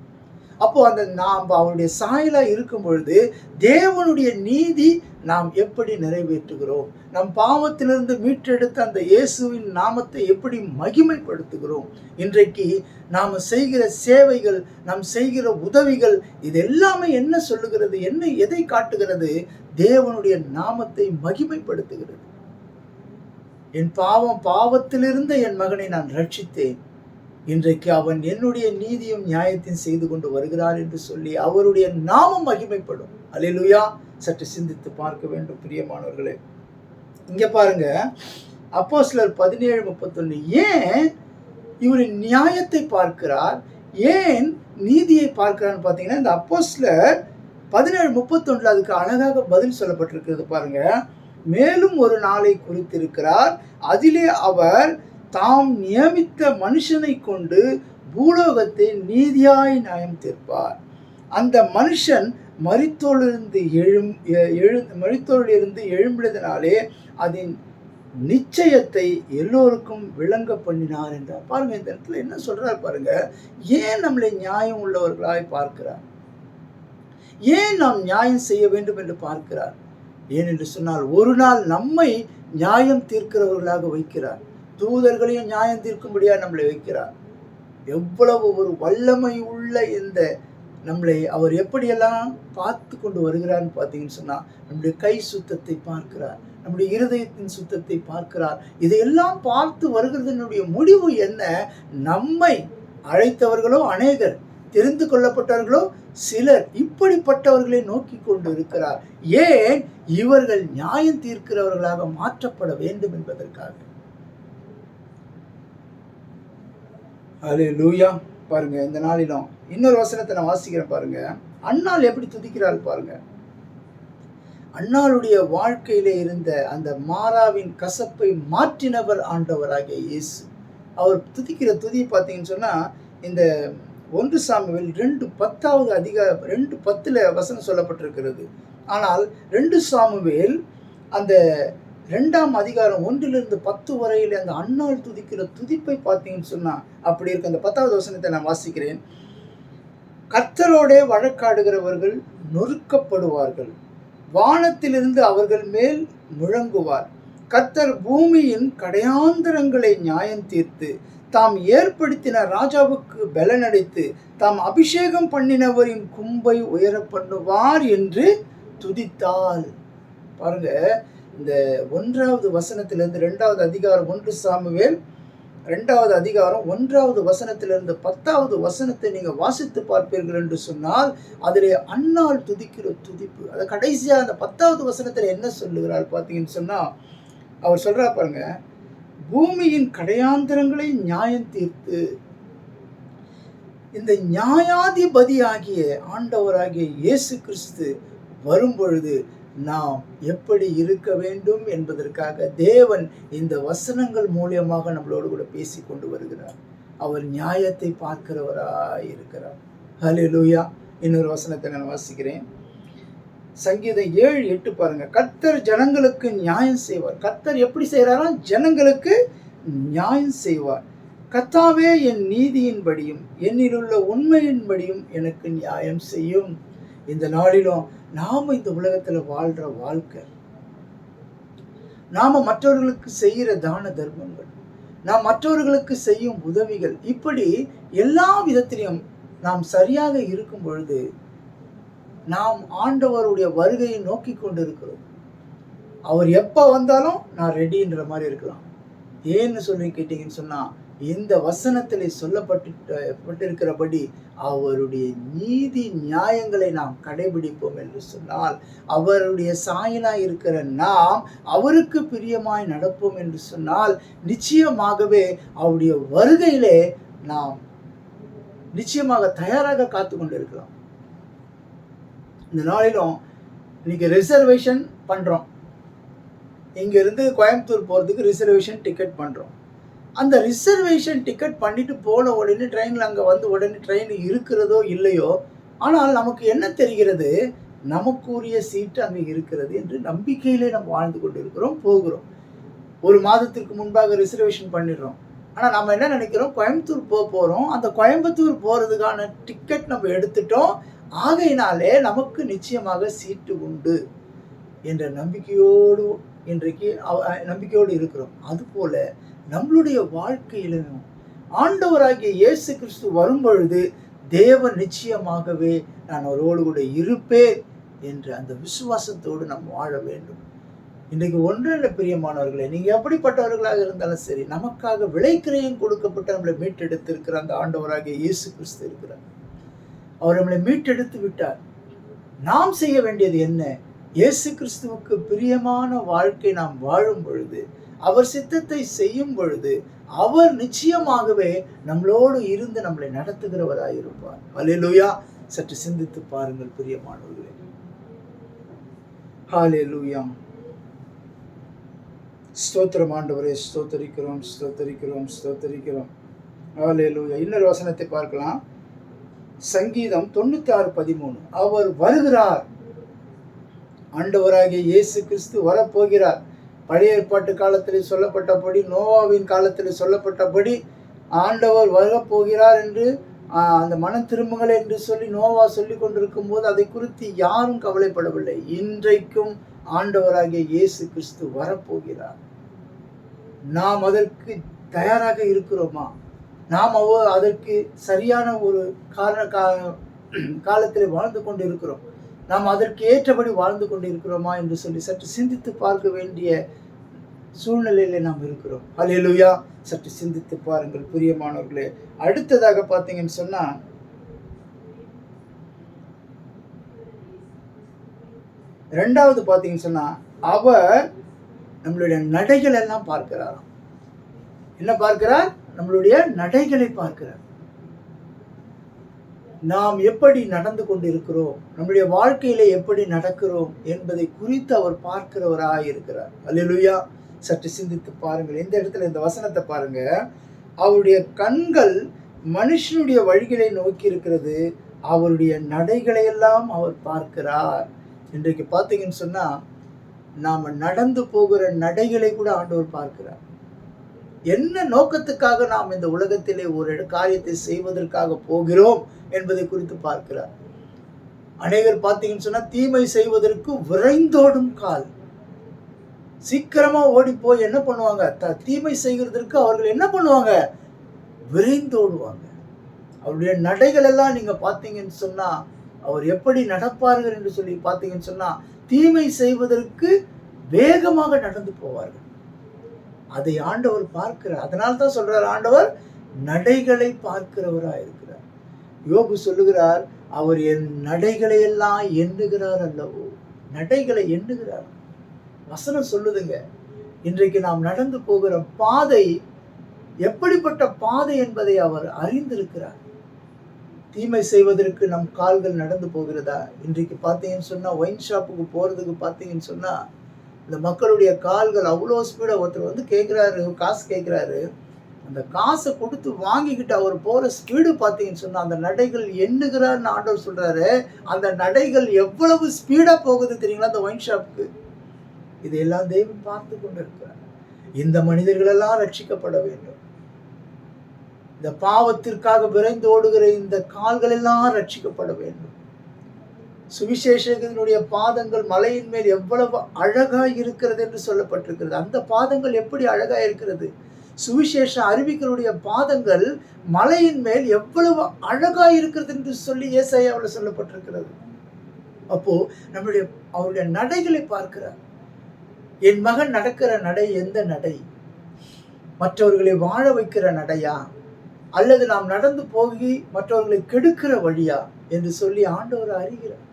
அப்போ நாம் அவருடைய சாயலாய் இருக்கும் பொழுது தேவனுடைய நீதி நாம் எப்படி நிறைவேற்றுகிறோம், நம் பாவத்திலிருந்து மீட்டெடுத்த அந்த இயேசுவின் நாமத்தை எப்படி மகிமைப்படுத்துகிறோம், இன்றைக்கு நாம் செய்கிற சேவைகள், நாம் செய்கிற உதவிகள், இது எல்லாமே என்ன சொல்லுகிறது, எதை காட்டுகிறது? தேவனுடைய நாமத்தை மகிமைப்படுத்துகிறது. என் பாவத்திலிருந்த என் மகனை நான் ரட்சித்தேன், இன்றைக்கு அவன் என்னுடைய நீதியும் நியாயத்தையும் செய்து கொண்டு வருகிறார் என்று சொல்லி அவருடைய நாமம் மகிமைப்படும். அல்லேலூயா. சற்று சிந்தித்து பார்க்க வேண்டும் பிரியமானவர்களே. இங்க பாருங்க, அப்போஸ்தலர் 17:31. ஏன் இவர் நியாயத்தை பார்க்கிறார், ஏன் நீதியை பார்க்கிறான்னு பார்த்தீங்கன்னா, இந்த அப்போஸ்தலர் 17:31 அதுக்கு அழகாக பதில் சொல்லப்பட்டிருக்கிறது பாருங்க. மேலும் ஒரு நாளை குறித்திருக்கிறார், அதிலே அவர் தாம் நியமித்த மனுஷனை கொண்டு பூலோகத்தை நீதியாய் நியாயம் தீர்ப்பார். அந்த மனுஷன் மரித்தோரிலிருந்து எழும்பினதினாலே அதன் நிச்சயத்தை எல்லோருக்கும் விளங்க பண்ணினார் என்றார். பாருங்க, இந்த இடத்துல என்ன சொல்றார் பாருங்க. ஏன் நம்மளை நியாயம் உள்ளவர்களாய் பார்க்கிறார், ஏன் நாம் நியாயம் செய்ய வேண்டும் என்று பார்க்கிறார்? ஏனென்று சொன்னால், ஒரு நாள் நம்மை நியாயம் தீர்க்கிறவர்களாக வைக்கிறார். தூதர்களையும் நியாயம் தீர்க்கும்படியாக நம்மளை வைக்கிறார். எவ்வளவு ஒரு வல்லமை உள்ள இந்த நம்மளை அவர் எப்படியெல்லாம் பார்த்து கொண்டு வருகிறார்னு பார்த்தீங்கன்னு சொன்னால், நம்முடைய கை சுத்தத்தை பார்க்கிறார், நம்முடைய இருதயத்தின் சுத்தத்தை பார்க்கிறார். இதையெல்லாம் பார்த்து வருகிறதனுடைய முடிவு என்ன? நம்மை அழைத்தவர்களோ அநேகர், தெரிந்து கொள்ளப்பட்டவர்களோ சிலர், இப்படிப்பட்டவர்களை நோக்கி கொண்டு இருக்கிறார். ஏன்? இவர்கள் நியாயம் தீர்க்கிறவர்களாக மாற்றப்பட வேண்டும் என்பதற்காக. அல்லேலூயா. பாருங்க, இந்த நாளிலும் இன்னொரு வசனத்தை நான் வாசிக்கிறேன் பாருங்க. அன்னாள் எப்படி துதிக்கிறாள் பாருங்க. அன்னாளுடைய வாழ்க்கையிலே இருந்த அந்த மாறாவின் கசப்பை மாற்றினவர் ஆண்டவராகிய இயேசு. அவர் துதிக்கிற துதி பார்த்தீங்கன்னு சொன்னா, இந்த 1 சாமுவேல் 2:10 வசனம் சொல்லப்பட்டிருக்கிறது. ஆனால் 2 சாமுவேல் அந்த 2ஆம் அதிகாரம் 1-10 வரையில் அந்த அன்னாள் துதிக்கிற துதிப்பை பார்த்தீங்கன்னு சொன்னா அப்படி இருக்கு. அந்த 10வது வசனத்தை நான் வாசிக்கிறேன். கர்த்தரோடே வழக்காடுகிறவர்கள் நொறுக்கப்படுவார்கள், வானத்திலிருந்து அவர்கள் மேல் முழங்குவார். கர்த்தர் பூமியின் கடையாந்தரங்களை நியாயம் தீர்த்து தாம் ஏற்படுத்தின ராஜாவுக்கு பலனடைத்து தாம் அபிஷேகம் பண்ணினவரின் கும்பை உயர பண்ணுவார் என்று துதித்தாள். பாருங்க, இந்த 1வது வசனத்திலிருந்து 2வது அதிகாரம் 1 சாமுவேல் 2வது அதிகாரம் 1வது வசனத்திலிருந்து 10வது வசனத்தை நீங்க வாசித்து பார்ப்பீர்கள் என்று சொன்னால், அதிலே அன்னாள் துதிக்கிற துதிப்பு. அது கடைசியா அந்த 10வது வசனத்துல என்ன சொல்லுகிறார் பார்த்தீங்கன்னு சொன்னா, அவர் சொல்றார் பாருங்க, பூமியின் கடையாந்தரங்களை நியாயம் தீர்த்து, இந்த நியாயாதிபதியாகிய ஆண்டவராகிய இயேசு கிறிஸ்து வரும்பொழுது நாம் எப்படி இருக்க வேண்டும் என்பதற்காக தேவன் இந்த வசனங்கள் மூலியமாக நம்மளோடு கூட பேசி கொண்டு வருகிறார். அவர் நியாயத்தை பார்க்கிறவராய் இருக்கிறார். ஹல்லேலூயா. இன்னொரு வசனத்தை நான் வாசிக்கிறேன். சங்கீதம் 7:8 பாருங்க. கர்த்தர் ஜனங்களுக்கு நியாயம் செய்வார். கர்த்தர் எப்படி செய்கிறாரா? ஜனங்களுக்கு நியாயம் செய்வார். கர்த்தாவே என் நீதியின்படியும் என்னிலுள்ள உண்மையின்படியும் எனக்கு நியாயம் செய்யும். இந்த நாளிலும் நாம இந்த உலகத்துல வாழ்ற வாழ்க்கை, நாம மற்றவர்களுக்கு செய்கிற தான தர்மங்கள், நாம் மற்றவர்களுக்கு செய்யும் உதவிகள், இப்படி எல்லா விதத்திலையும் நாம் சரியாக இருக்கும் பொழுது நாம் ஆண்டவருடைய வருகையை நோக்கி கொண்டு இருக்கிறோம். அவர் எப்ப வந்தாலும் நான் ரெடின்ற மாதிரி இருக்கலாம். ஏன்னு சொல்லி கேட்டீங்கன்னு சொன்னா, இந்த வசனத்திலே சொல்லப்பட்டிருக்கிறபடி அவருடைய நீதி நியாயங்களை நாம் கடைபிடிப்போம் என்று சொன்னால், அவருடைய சாயலாய் இருக்கிற நாம் அவருக்கு பிரியமாய் நடப்போம் என்று சொன்னால், நிச்சயமாகவே அவருடைய வருகையிலே நாம் நிச்சயமாக தயாராக காத்து கொண்டு இருக்கலாம். இந்த நாளிலும் இன்னைக்கு ரிசர்வேஷன் பண்றோம். இங்க இருந்து கோயம்புத்தூர் போறதுக்கு ரிசர்வேஷன் டிக்கெட் பண்றோம். அந்த ரிசர்வேஷன் டிக்கெட் பண்ணிட்டு போன உடனே ட்ரெயினில் அங்கே வந்து உடனே ட்ரெயின் இருக்கிறதோ இல்லையோ, ஆனால் நமக்கு என்ன தெரிகிறது? நமக்குரிய சீட்டு அங்கே இருக்கிறது என்று நம்பிக்கையிலே நம்ம வாழ்ந்து கொண்டு இருக்கிறோம், போகிறோம். ஒரு மாதத்திற்கு முன்பாக ரிசர்வேஷன் பண்ணிடுறோம். ஆனால் நம்ம என்ன நினைக்கிறோம்? கோயம்புத்தூர் போகிறோம், அந்த கோயம்புத்தூர் போகிறதுக்கான டிக்கெட் நம்ம எடுத்துட்டோம், ஆகையினாலே நமக்கு நிச்சயமாக சீட்டு உண்டு என்ற நம்பிக்கையோடு இன்றைக்கு நம்பிக்கையோடு இருக்கிறோம். அதுபோல நம்மளுடைய வாழ்க்கையிலும் ஆண்டவராகிய இயேசு கிறிஸ்து வரும் பொழுது தேவன் நிச்சயமாகவே நான் அவரோடு கூட இருப்பேன் என்ற அந்த விசுவாசத்தோடு நாம் வாழ வேண்டும். இன்றைக்கு ஒன்றில் பிரியமானவர்களே, நீங்க எப்படிப்பட்டவர்களாக இருந்தாலும் சரி, நமக்காக விலைக்கிரயம் கொடுக்கப்பட்ட நம்மளை மீட்டெடுத்திருக்கிற அந்த ஆண்டவராகிய இயேசு கிறிஸ்து இருக்கிறார். அவர் நம்மளை மீட்டெடுத்து விட்டார். நாம் செய்ய வேண்டியது என்ன? இயேசு கிறிஸ்துவுக்கு பிரியமான வாழ்க்கை நாம் வாழும் பொழுது, அவர் சித்தத்தை செய்யும் பொழுது, அவர் நிச்சயமாகவே நம்மளோடு இருந்து நம்மளை நடத்துகிறவராயிருப்பார். ஹல்லேலூயா. சற்று சிந்தித்து பாருங்கள் பிரியமானவர்களே. ஹல்லேலூயா. ஸ்தோத்திரம் ஆண்டவரே, ஸ்தோத்தரிக்கிறோம், ஸ்தோத்தரிக்கிறோம், ஸ்தோத்தரிக்கிறோம். ஹல்லேலூயா. இன்னொரு வசனத்தை பார்க்கலாம். சங்கீதம் 96:13. அவர் வருகிறார். ஆண்டவராகிய இயேசு கிறிஸ்து வரப்போகிறார். பழைய ஏற்பாட்டு காலத்தில் சொல்லப்பட்டபடி, நோவாவின் காலத்தில் சொல்லப்பட்டபடி ஆண்டவர் வரப்போகிறார் என்று அந்த மனம் திரும்புங்கள் என்று சொல்லி நோவா சொல்லி கொண்டிருக்கும் போது அதை குறித்து யாரும் கவலைப்படவில்லை. இன்றைக்கும் ஆண்டவராகிய இயேசு கிறிஸ்து வரப்போகிறார். நாம் அதற்கு தயாராக இருக்கிறோமா? நாம் அதற்கு சரியான ஒரு காலத்தில் வாழ்ந்து கொண்டு இருக்கிறோம். நாம் அதற்கு ஏற்றபடி வாழ்ந்து கொண்டு இருக்கிறோமா என்று சொல்லி சற்று சிந்தித்து பார்க்க வேண்டிய சூழ்நிலையில நாம் இருக்கிறோம். ஹல்லேலூயா. சற்று சிந்தித்து பாருங்கள் பிரியமானவர்களே. அடுத்ததாக பார்த்தீங்கன்னு சொன்னா, இரண்டாவது பார்த்தீங்கன்னு சொன்னா, அவர் நம்மளுடைய நடைகள் எல்லாம் பார்க்கிறாராம். என்ன பார்க்கிறார்? நம்மளுடைய நடைகளை பார்க்கிறார். நாம் எப்படி நடந்து கொண்டு இருக்கிறோம், நம்முடைய வாழ்க்கையில எப்படி நடக்கிறோம் என்பதை குறித்து அவர் பார்க்கிறவராய் இருக்கிறார். அல்லேலூயா. சற்று சிந்தித்து பாருங்கள். இந்த இடத்துல இந்த வசனத்தை பாருங்க. அவருடைய கண்கள் மனுஷனுடைய வழிகளை நோக்கி இருக்கிறது, அவருடைய நடைகளை எல்லாம் அவர் பார்க்கிறார். இன்றைக்கு பார்த்தீங்கன்னு சொன்னா, நாம நடந்து போகிற நடைகளை கூட ஆண்டவர் பார்க்கிறார். என்ன நோக்கத்துக்காக நாம் இந்த உலகத்திலே ஒரு காரியத்தை செய்வதற்காக போகிறோம் என்பதை குறித்து பார்க்கிறார். அநேகர் பார்த்தீங்கன்னு சொன்னா, தீமை செய்வதற்கு விரைந்தோடும் கால். சீக்கிரமா ஓடி போய் என்ன பண்ணுவாங்க? தீமை செய்கிறதற்கு அவர்கள் என்ன பண்ணுவாங்க? விரைந்தோடுவாங்க. அவருடைய நடைகள் எல்லாம் நீங்க பார்த்தீங்கன்னு சொன்னா, அவர் எப்படி நடப்பார்கள் என்று சொல்லி பார்த்தீங்கன்னு சொன்னா, தீமை செய்வதற்கு வேகமாக நடந்து போவார்கள். அதை ஆண்டவர் பார்க்கிறார். அதனால தான் சொல்றார் ஆண்டவர் நடைகளை பார்க்கிறவராய் இருக்கிறார். யோபு சொல்லுகிறார், அவர் என் நடைகளை எல்லாம் எண்ணுகிறார் அல்லவோ. நடைகளை எண்ணுகிறார். வசனம் சொல்லுதுங்க, இன்றைக்கு நாம் நடந்து போகிற பாதை எப்படிப்பட்ட பாதை என்பதை அவர் அறிந்திருக்கிறார். தீமை செய்வதற்கு நம் கால்கள் நடந்து போகிறதா? இன்றைக்கு பார்த்தீங்கன்னு சொன்னா, ஒயின் ஷாப்புக்கு போறதுக்கு பார்த்தீங்கன்னு சொன்னா, இந்த மக்களுடைய கால்கள் அவ்வளோ ஸ்பீடா, ஒருத்தர் வந்து கேட்குறாரு, காசு கேட்குறாரு, அந்த காசை கொடுத்து வாங்கிக்கிட்டு அவர் போற ஸ்பீடு பார்த்தீங்கன்னு சொன்னா, அந்த நடைகள் எண்ணுகிறார்னு ஆண்டவர் சொல்றாரு. அந்த நடைகள் எவ்வளவு ஸ்பீடா போகுது தெரியுங்களா அந்த ஒயின் ஷாப்புக்கு? இதையெல்லாம் தேவன் பார்த்து கொண்டு இருக்கிறார். இந்த மனிதர்கள் எல்லாம் ரட்சிக்கப்பட வேண்டும். இந்த பாவத்திற்காக விரைந்து ஓடுகிற இந்த கால்கள் எல்லாம் ரட்சிக்கப்பட வேண்டும். சுவிசேஷகனுடைய பாதங்கள் மலையின் மேல் எவ்வளவு அழகாய் இருக்கிறது என்று சொல்லப்பட்டிருக்கிறது. அந்த பாதங்கள் எப்படி அழகாய் இருக்கிறது? சுவிசேஷ அறிவிக்கருடைய பாதங்கள் மலையின் மேல் எவ்வளவு அழகாய் இருக்கிறது என்று சொல்லி ஏசாயாவில் சொல்லப்பட்டிருக்கிறது. அப்போ நம்முடைய அவருடைய நடைகளை பார்க்கிறார். என் மகன் நடக்கிற நடை எந்த நடை? மற்றவர்களை வாழ வைக்கிற நடையா, அல்லது நாம் நடந்து போகி மற்றவர்களை கெடுக்கிற வழியா என்று சொல்லி ஆண்டவர் அறிகிறார்.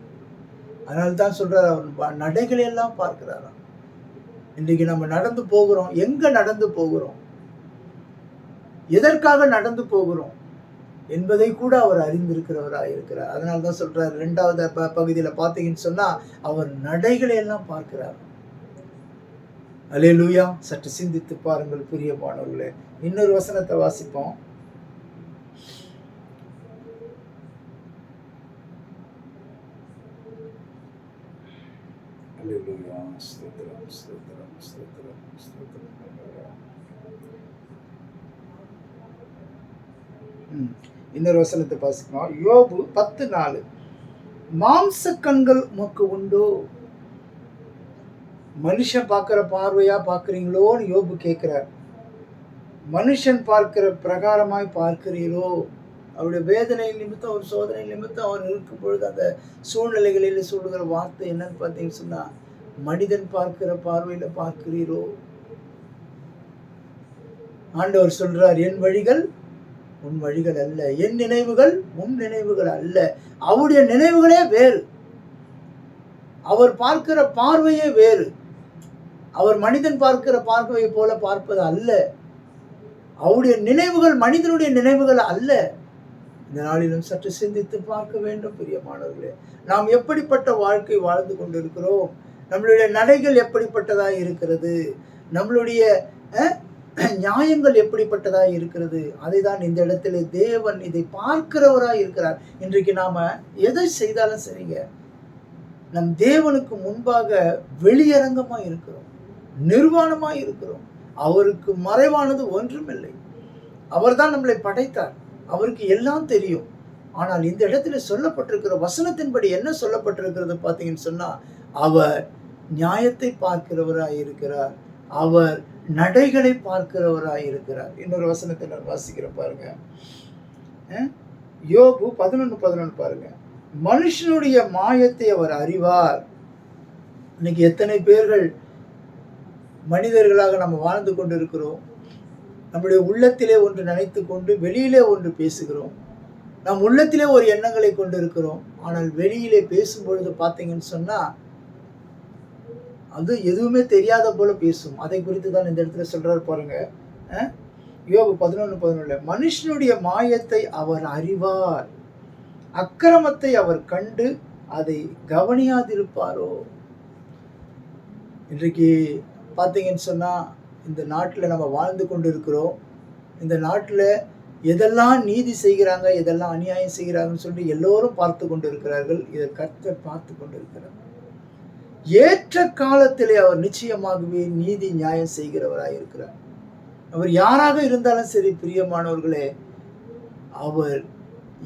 அதனால்தான் சொல்றார், அவர் நடைகளை எல்லாம் பார்க்கிறாராம். இன்றைக்கு நம்ம நடந்து போகிறோம், எங்க நடந்து போகிறோம், எதற்காக நடந்து போகிறோம் என்பதை கூட அவர் அறிந்திருக்கிறவராக இருக்கிறார். அதனால்தான் சொல்றார், 2வது பகுதியில பார்த்தீங்கன்னு சொன்னா, அவர் நடைகளை எல்லாம் பார்க்கிறார். அல்லேலூயா. சற்று சிந்தித்து பாருங்கள் பிரியமானவர்களே. இன்னொரு வசனத்தை வாசிப்போம். அல்லேலூயா. ஸ்தோத்திரம், ஸ்தோத்திரம், ஸ்தோத்திரம், ஸ்தோத்திரம். இன்னொரு வசனத்தை வாசிப்போம். யோபு 10:4. மாம்ச கண்கள் உமக்கு உண்டோ? மனுஷன் பார்க்கிற பார்வையா பார்க்கிறீங்களோன்னு யோபு கேட்கிறார். மனுஷன் பார்க்கிற பிரகாரமாய் பார்க்கிறீரோ? அவருடைய வேதனை நிமித்தம், ஒரு சோதனை நிமித்தம் அவர் இருக்கும் பொழுது அந்த சூழ்நிலைகளில் சொல்லுகிற வார்த்தை என்னன்னு பார்த்தீங்கன்னு சொன்னா, மனிதன் பார்க்கிற பார்வையில பார்க்கிறீரோ? ஆண்டவர் சொல்றார், என் வழிகள் உன் வழிகள் அல்ல, என் நினைவுகள் உன் நினைவுகள் அல்ல. அவருடைய நினைவுகளே வேறு, அவர் பார்க்கிற பார்வையே வேறு. அவர் மனிதன் பார்க்கிற பார்வையை போல பார்ப்பது அல்ல. அவருடைய நினைவுகள் மனிதனுடைய நினைவுகள் அல்ல. இந்த நாளிலும் சற்று சிந்தித்து பார்க்க வேண்டும் பிரியமானவர்களே. நாம் எப்படிப்பட்ட வாழ்க்கை வாழ்ந்து கொண்டிருக்கிறோம்? நம்மளுடைய நடைகள் எப்படிப்பட்டதாக இருக்கிறது? நம்மளுடைய நியாயங்கள் எப்படிப்பட்டதாக இருக்கிறது? அதை தான் இந்த இடத்துல தேவன் இதை பார்க்கிறவராக இருக்கிறார். இன்றைக்கு நாம எதை செய்தாலும் சரிங்க, நம் தேவனுக்கு முன்பாக வெளியரங்கமா இருக்கிறோம், நிர்வாணமா இருக்கிறோம். அவருக்கு மறைவானது ஒன்றுமில்லை. அவர்தான் நம்மளை படைத்தார், அவருக்கு எல்லாம் தெரியும். ஆனால் இந்த இடத்துல சொல்லப்பட்டிருக்கிற வசனத்தின்படி என்ன சொல்லப்பட்டிருக்கிறது பார்த்தீங்கன்னு சொன்னா, அவர் நியாயத்தை பார்க்கிறவராய் இருக்கிறார், அவர் நடைகளை பார்க்கிறவராய் இருக்கிறார். இன்னொரு வசனத்தை நான் வாசிக்கிற பாருங்க. யோபு 11:11 பாருங்க. மனுஷனுடைய மாயத்தை அவர் அறிவார். இன்னைக்கு எத்தனை பேர்கள் மனிதர்களாக நம்ம வாழ்ந்து கொண்டு இருக்கிறோம். நம்முடைய உள்ளத்திலே ஒன்று நினைத்து கொண்டு வெளியிலே ஒன்று பேசுகிறோம். நம் உள்ளத்திலே ஒரு எண்ணங்களை கொண்டு இருக்கிறோம். ஆனால் வெளியிலே பேசும்பொழுது பார்த்தீங்கன்னு சொன்னா, அது எதுவுமே தெரியாத போல பேசும். அதை குறித்து தான் இந்த இடத்துல சொல்றாரு பாருங்க. யோபு 11:11 மனுஷனுடைய மாயத்தை அவர் அறிவார், அக்கிரமத்தை அவர் கண்டு அதை கவனியாதிருப்பாரோ? இன்றைக்கு பார்த்தீங்கன்னு சொன்னா, இந்த நாட்டில் நம்ம வாழ்ந்து கொண்டு இருக்கிறோம். இந்த நாட்டில் எதெல்லாம் நீதி செய்கிறாங்க, எதெல்லாம் அநியாயம் செய்கிறாங்கன்னு சொல்லி எல்லோரும் பார்த்து கொண்டு இருக்கிறார்கள். இதை கர்த்தர் பார்த்து கொண்டு இருக்கிறார். ஏற்ற காலத்திலே அவர் நிச்சயமாகவே நீதி நியாயம் செய்கிறவராய் இருக்கிறார். அவர் யாராக இருந்தாலும் சரி பிரியமானவர்களே, அவர்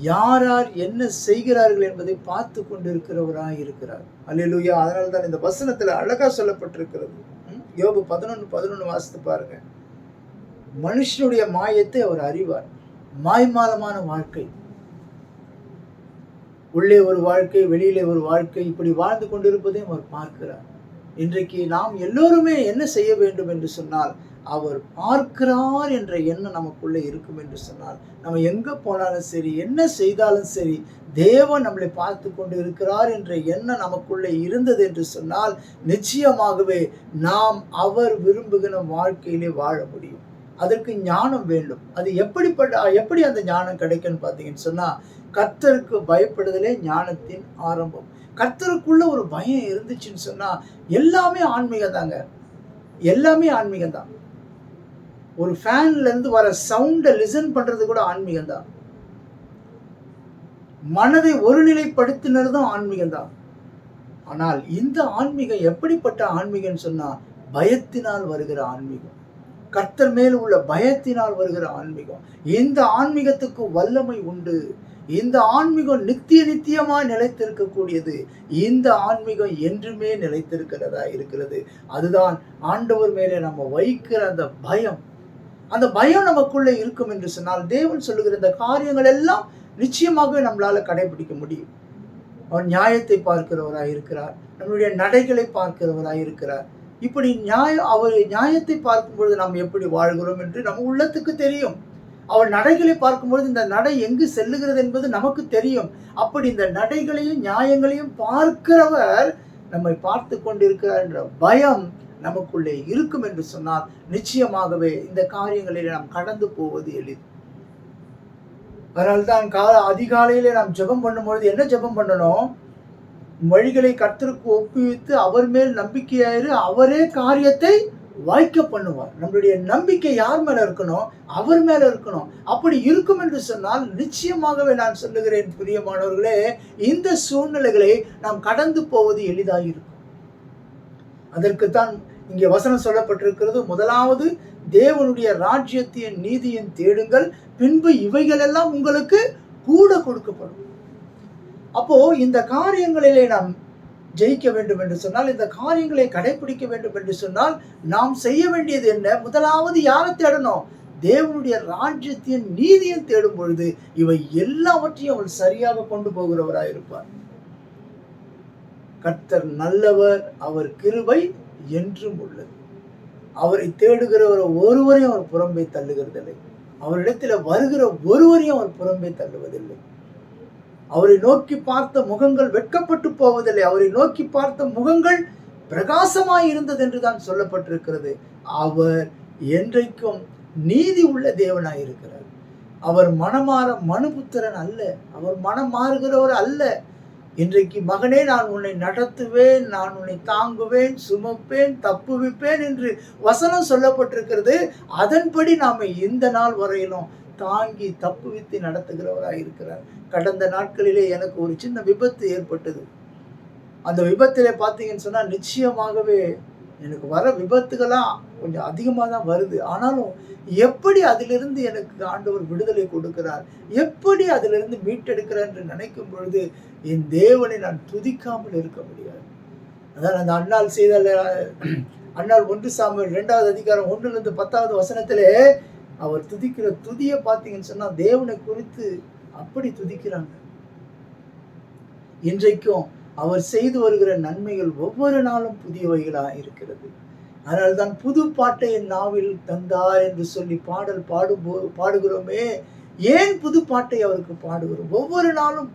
யார் யார் என்ன செய்கிறார்கள் என்பதை பார்த்து கொண்டிருக்கிறவராய் இருக்கிறார். அல்லேலூயா. அதனால தான் இந்த வசனத்துல அழகா சொல்லப்பட்டிருக்கிறது. யோபு 11:11 வாசித்து பாருங்க. மனுஷனுடைய மாயத்தை அவர் அறிவார். மாய்மாலமான வாழ்க்கை, உள்ளே ஒரு வாழ்க்கை, வெளியிலே ஒரு வாழ்க்கை, இப்படி வாழ்ந்து கொண்டிருப்பதையும் அவர் பார்க்கிறார். இன்றைக்கு நாம் எல்லோருமே என்ன செய்ய வேண்டும் என்று சொன்னால், அவர் பார்க்கிறார் என்ற எண்ணம் நமக்குள்ளே இருக்கும் என்று சொன்னால், நம்ம எங்கே போனாலும் சரி, என்ன செய்தாலும் சரி, தேவன் நம்மளை பார்த்து கொண்டு இருக்கிறார் என்ற எண்ணம் நமக்குள்ளே இருந்தது என்று சொன்னால், நிச்சயமாகவே நாம் அவர் விரும்புகிற வாழ்க்கையிலே வாழ முடியும். அதற்கு ஞானம் வேண்டும். அது எப்படி அந்த ஞானம் கிடைக்கும்னு பார்த்தீங்கன்னு சொன்னால், கர்த்தருக்கு பயப்படுதலே ஞானத்தின் ஆரம்பம். கர்த்தருக்குள்ள ஒரு பயம் இருந்துச்சுன்னு சொன்னால், எல்லாமே ஆன்மீகம் தாங்க. எல்லாமே ஆன்மீகம் தான். ஒரு ஃபேன்ல இருந்து வர சவுண்டை லிசன் பண்றது கூட ஆன்மீகம் தான். மனதை ஒருநிலைப்படுத்தினதும் ஆன்மீகம் தான். ஆனால் இந்த ஆன்மீகம் எப்படிப்பட்ட ஆன்மீகம்னு சொன்னா, பயத்தினால் வருகிற ஆன்மீகம், கர்த்தர் மேல் உள்ள பயத்தினால் வருகிற ஆன்மீகம். இந்த ஆன்மீகத்துக்கு வல்லமை உண்டு. இந்த ஆன்மீகம் நித்தியமாய் நிலைத்திருக்கக்கூடியது. இந்த ஆன்மீகம் என்றுமே நிலைத்திருக்கிறதா இருக்கிறது. அதுதான் ஆண்டவர் மேலே நம்ம வைக்கிற அந்த பயம். அந்த பயம் நமக்குள்ளே இருக்கும் என்று சொன்னால், தேவன் சொல்லுகிற இந்த காரியங்கள் எல்லாம் நிச்சயமாகவே நம்மளால கடைபிடிக்க முடியும். அவர் நியாயத்தை பார்க்கிறவராய் இருக்கிறார், நம்முடைய நடைகளை பார்க்கிறவராய் இருக்கிறார். இப்படி அவர் நியாயத்தை பார்க்கும்பொழுது நாம் எப்படி வாழ்கிறோம் என்று நம்ம உள்ளத்துக்கு தெரியும். அவர் நடைகளை பார்க்கும்பொழுது இந்த நடை எங்கு செல்லுகிறது என்பது நமக்கு தெரியும். அப்படி இந்த நடைகளையும் நியாயங்களையும் பார்க்கிறவர் நம்மை பார்த்து கொண்டிருக்கிறார் என்ற பயம் நமக்குள்ளே இருக்கும் என்று சொன்னால், நிச்சயமாகவே இந்த காரியங்களில் நாம் கடந்து போவது எளிது. அதனால்தான் அதிகாலையிலே நாம் ஜெபம் பண்ணும்பொழுது என்ன ஜெபம் பண்ணணும்? வழிகளை கர்த்தருக்கு ஒப்புவித்து அவர் மேல் நம்பிக்கையாயிரு, அவரே காரியத்தை வாய்க்க பண்ணுவார். நம்மளுடைய நம்பிக்கை யார் மேல இருக்கணும்? அவர் மேல இருக்கணும். அப்படி இருக்கும் என்று சொன்னால், நிச்சயமாகவே நான் சொல்லுகிறேன் பிரியமானவர்களே, இந்த சூழ்நிலைகளை நாம் கடந்து போவது எளிதாக இருக்கும். அதற்குத்தான் இங்கே வசனம் சொல்லப்பட்டிருக்கிறது. முதலாவது தேவனுடைய ராஜ்யத்தின் நீதியின் தேடுங்கள், பின்பு இவைகள் எல்லாம் உங்களுக்கு கூட கொடுக்கப்படும். அப்போ இந்த காரியங்களிலே நாம் ஜெயிக்க வேண்டும் என்று சொன்னால், இந்த காரியங்களை கடைபிடிக்க வேண்டும் என்று சொன்னால், நாம் செய்ய வேண்டியது என்ன? முதலாவது யாரை தேடணும்? தேவனுடைய ராஜ்யத்தின் நீதியை தேடும் பொழுது இவை எல்லாவற்றையும் அவர் சரியாக கொண்டு போகிறவராய் இருப்பார். கர்த்தர் நல்லவர், அவர் கிருபை என்றும் உள்ளது. அவரை தேடுகிறவர் ஒருவரையும் அவர் புறம்பே தள்ளுகிறதில்லை. அவரிடத்தில் வருகிற ஒருவரையும் அவர் புறம்பே தள்ளுவதில்லை. அவரை நோக்கி பார்த்த முகங்கள் வெட்கப்பட்டு போவதில்லை. அவரை நோக்கி பார்த்த முகங்கள் பிரகாசமாய் இருந்தது என்றுதான் சொல்லப்பட்டிருக்கிறது. அவர் என்றைக்கும் நீதி உள்ள தேவனாய் இருக்கிறார். அவர் மனமாற மனுபுத்திரன் அல்ல. அவர் மனம் மாறுகிறவர் அல்ல. இன்றைக்கு மகனே, நான் உன்னை நடத்துவேன், நான் உன்னை தாங்குவேன், சுமப்பேன், தப்புவிப்பேன் என்று வசனம் சொல்லப்பட்டிருக்கிறது. அதன்படி நாம இந்த நாள் வரையிலும் தாங்கி தப்புவித்து நடத்துகிறவராக இருக்கிறார். கடந்த நாட்களிலே எனக்கு ஒரு சின்ன விபத்து ஏற்பட்டது. அந்த விபத்திலே பார்த்தீங்கன்னு சொன்னால், நிச்சயமாகவே எனக்கு வர விபத்துகளாம் கொஞ்சம் அதிகமாக தான் வருது. ஆனாலும் எப்படி அதிலிருந்து எனக்கு ஆண்டவர் விடுதலை கொடுக்கிறார், எப்படி அதிலிருந்து மீட்டெடுக்கிறார் என்று நினைக்கும் பொழுது என் தேவனை நான் துதிக்காமல் இருக்க முடியாது. அதான் அந்த அன்னாள் 1 சாமுவேல் 2வது அதிகாரம் 1லிருந்து 10வது வசனத்திலே அவர் துதிக்கிற துதியை பார்த்தீங்கன்னு சொன்னா, தேவனை குறித்து அப்படி துதிக்கிறாங்க. இன்றைக்கும் அவர் செய்து வருகிற நன்மைகள் ஒவ்வொரு நாளும் புதியவைகளாக இருக்கிறது. அதனால்தான் புது பாட்டை என் நாவில் தந்தார் என்று சொல்லி பாடுகிறோமே. ஏன் புது பாட்டை அவருக்கு பாடுகிறோம்? ஒவ்வொரு நாளும்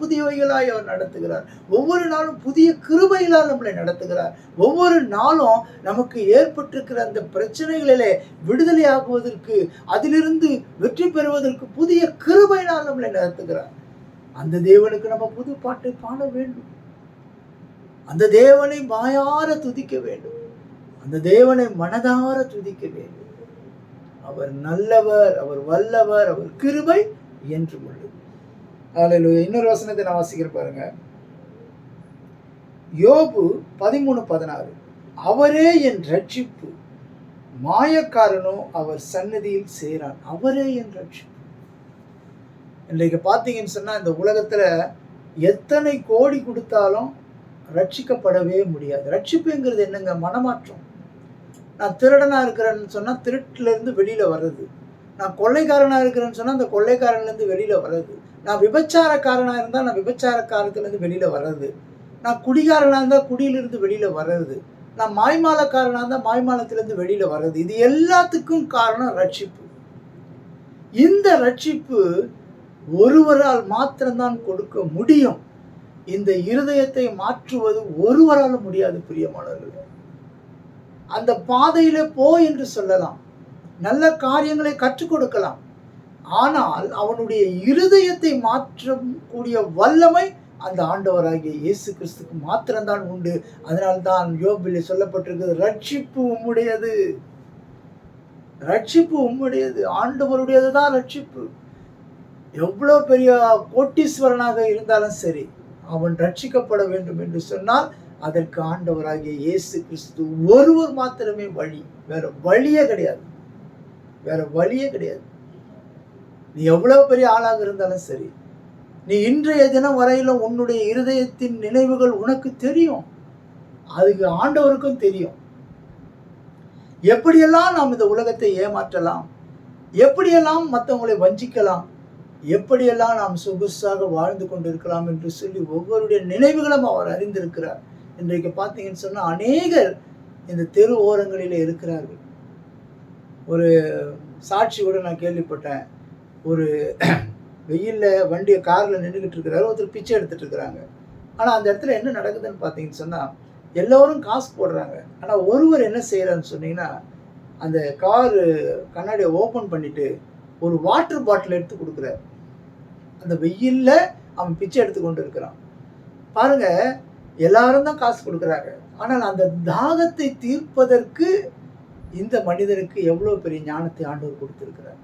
புதியவைகளாய் அவர் நடத்துகிறார். ஒவ்வொரு நாளும் புதிய கிருபைகளால் நம்மளை நடத்துகிறார். ஒவ்வொரு நாளும் நமக்கு ஏற்பட்டிருக்கிற அந்த பிரச்சனைகளிலே விடுதலை ஆகுவதற்கு, அதிலிருந்து வெற்றி பெறுவதற்கு புதிய கிருபையினால் நம்மளை நடத்துகிறார். அந்த தேவனுக்கு நம்ம புது பாட்டை பாட வேண்டும். அந்த தேவனை வாயார துதிக்க வேண்டும். அந்த தேவனை மனதார துதிக்க வேண்டும். அவர் நல்லவர், அவர் வல்லவர், அவர் கிருபை என்றும் உள்ளது. ஹல்லேலூயா. இன்னொரு வசனத்தை நான் வாசிக்கிறேன் பாருங்க. யோபு 13:16. அவரே என் ரட்சிப்பு, மாயக்காரனோ அவர் சந்நிதியில் சேரான். அவரே என் ரட்சிப்பு. இன்றைக்கு பார்த்தீங்கன்னு சொன்னா, இந்த உலகத்துல எத்தனை கோடி கொடுத்தாலும் ரட்சிக்கப்படவே முடியாது. ரட்சிப்புங்கிறது என்னங்க? மனமாற்றம். நான் திருடனா இருக்கிறேன்னு சொன்னா திருட்டுல இருந்து வெளியில வர்றது. நான் கொள்ளைக்காரனா இருக்கிறேன்னு சொன்னா அந்த கொள்ளைக்காரன்ல இருந்து வெளியில வர்றது. நான் விபச்சாரக்காரனா இருந்தா நான் விபச்சாரக்காரத்துல இருந்து வெளியில வர்றது. நான் குடிகாரனா இருந்தா குடியிலிருந்து வெளியில வர்றது. நான் மாய்மாலக்காரனாக இருந்தால் மாய்மாலத்திலிருந்து வெளியில வர்றது. இது எல்லாத்துக்கும் காரணம் ரட்சிப்பு. இந்த ரட்சிப்பு ஒருவரால் மாத்திரம்தான் கொடுக்க முடியும். இந்த இருதயத்தை மாற்றுவது ஒருவரால் முடியாது பிரியமானவர்களே. அந்த பாதையில போ என்று சொல்லலாம், நல்ல காரியங்களை கற்றுக் கொடுக்கலாம். ஆனால் அவனுடைய இருதயத்தை மாற்றக்கூடிய வல்லமை அந்த ஆண்டவராகிய இயேசு கிறிஸ்துக்கு மாத்திரம்தான் உண்டு. அதனால்தான் யோபிலே சொல்லப்பட்டிருக்கிறது, ரட்சிப்பு உம்முடையது, ரட்சிப்பு உம்முடையது. ஆண்டவருடையது தான் ரட்சிப்பு. எவ்வளோ பெரிய கோட்டீஸ்வரனாக இருந்தாலும் சரி, அவன் ரட்சிக்கப்பட வேண்டும் என்று சொன்னால் அதற்கு ஆண்டவராகிய இயேசு கிறிஸ்து ஒருவர் மாத்திரமே வழி. வேற வழியே கிடையாது, வேற வழியே கிடையாது. நீ எவ்வளவு பெரிய ஆளாக இருந்தாலும் சரி, நீ இன்றைய தினம் வரையிலும் உன்னுடைய இருதயத்தின் நினைவுகள் உனக்கு தெரியும், அதுக்கு ஆண்டவருக்கும் தெரியும். எப்படியெல்லாம் நாம் இந்த உலகத்தை ஏமாற்றலாம், எப்படியெல்லாம் மற்றவங்களை வஞ்சிக்கலாம், எப்படியெல்லாம் நாம் சொகுசாக வாழ்ந்து கொண்டிருக்கலாம் என்று சொல்லி ஒவ்வொருடைய நினைவுகளும் அவர் அறிந்திருக்கிறார். இன்றைக்கு பார்த்தீங்கன்னு சொன்னால் அநேகர் இந்த தெரு ஓரங்களிலே இருக்கிறார்கள். ஒரு சாட்சி கூட நான் கேள்விப்பட்டேன். ஒரு வெயிலில் வண்டியை காரில் நின்றுக்கிட்டு இருக்கிறாரு, ஒருத்தர் பிச்சை எடுத்துகிட்டு இருக்கிறாங்க. ஆனால் அந்த இடத்துல என்ன நடக்குதுன்னு பார்த்தீங்கன்னு சொன்னால் எல்லோரும் காசு போடுறாங்க. ஆனால் ஒருவர் என்ன செய்கிறான்னு சொன்னீங்கன்னா, அந்த காரு கண்ணாடியை ஓப்பன் பண்ணிவிட்டு ஒரு வாட்டர் பாட்டில் எடுத்து கொடுக்குறாரு. அந்த வெயிலில் அவன் பிச்சை எடுத்து கொண்டு இருக்கிறான். பாருங்க, எல்லாரும் தான் காசு கொடுக்குறாங்க. ஆனால் அந்த தாகத்தை தீர்ப்பதற்கு இந்த மனிதனுக்கு எவ்வளோ பெரிய ஞானத்தை ஆண்டவர் கொடுத்திருக்கிறார்.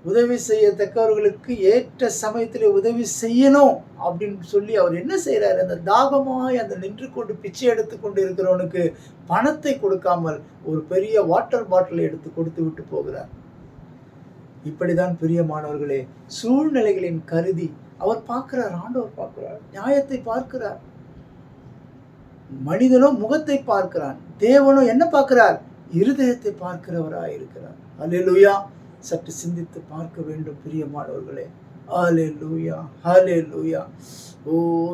உதவி செய்யத்தக்கவர்களுக்கு ஏற்ற சமயத்தில் உதவி செய்யணும் அப்படின்னு சொல்லி அவர் என்ன செய்கிறார், அந்த தாகமாய் அந்த நின்று கொண்டு பிச்சை எடுத்து கொண்டு இருக்கிறவனுக்கு பணத்தை கொடுக்காமல் ஒரு பெரிய வாட்டர் பாட்டிலை எடுத்து கொடுத்து விட்டு போகிறார். இப்படிதான் பிரியமானவர்களே, சூழ்நிலைகளின் கருதி அவர் பார்க்கிறார், ஆண்டவர் பார்க்கிறார், நியாயத்தை பார்க்கிறார். மனிதனோ முகத்தை பார்க்கிறான், தேவனோ என்ன பார்க்கிறார், இருதயத்தை பார்க்கிறவராய் இருக்கிறார். அல்லேலூயா. சற்று சிந்தித்து பார்க்க வேண்டும் பிரியமானவர்களே. அல்லேலூயா, அல்லேலூயா. ஓ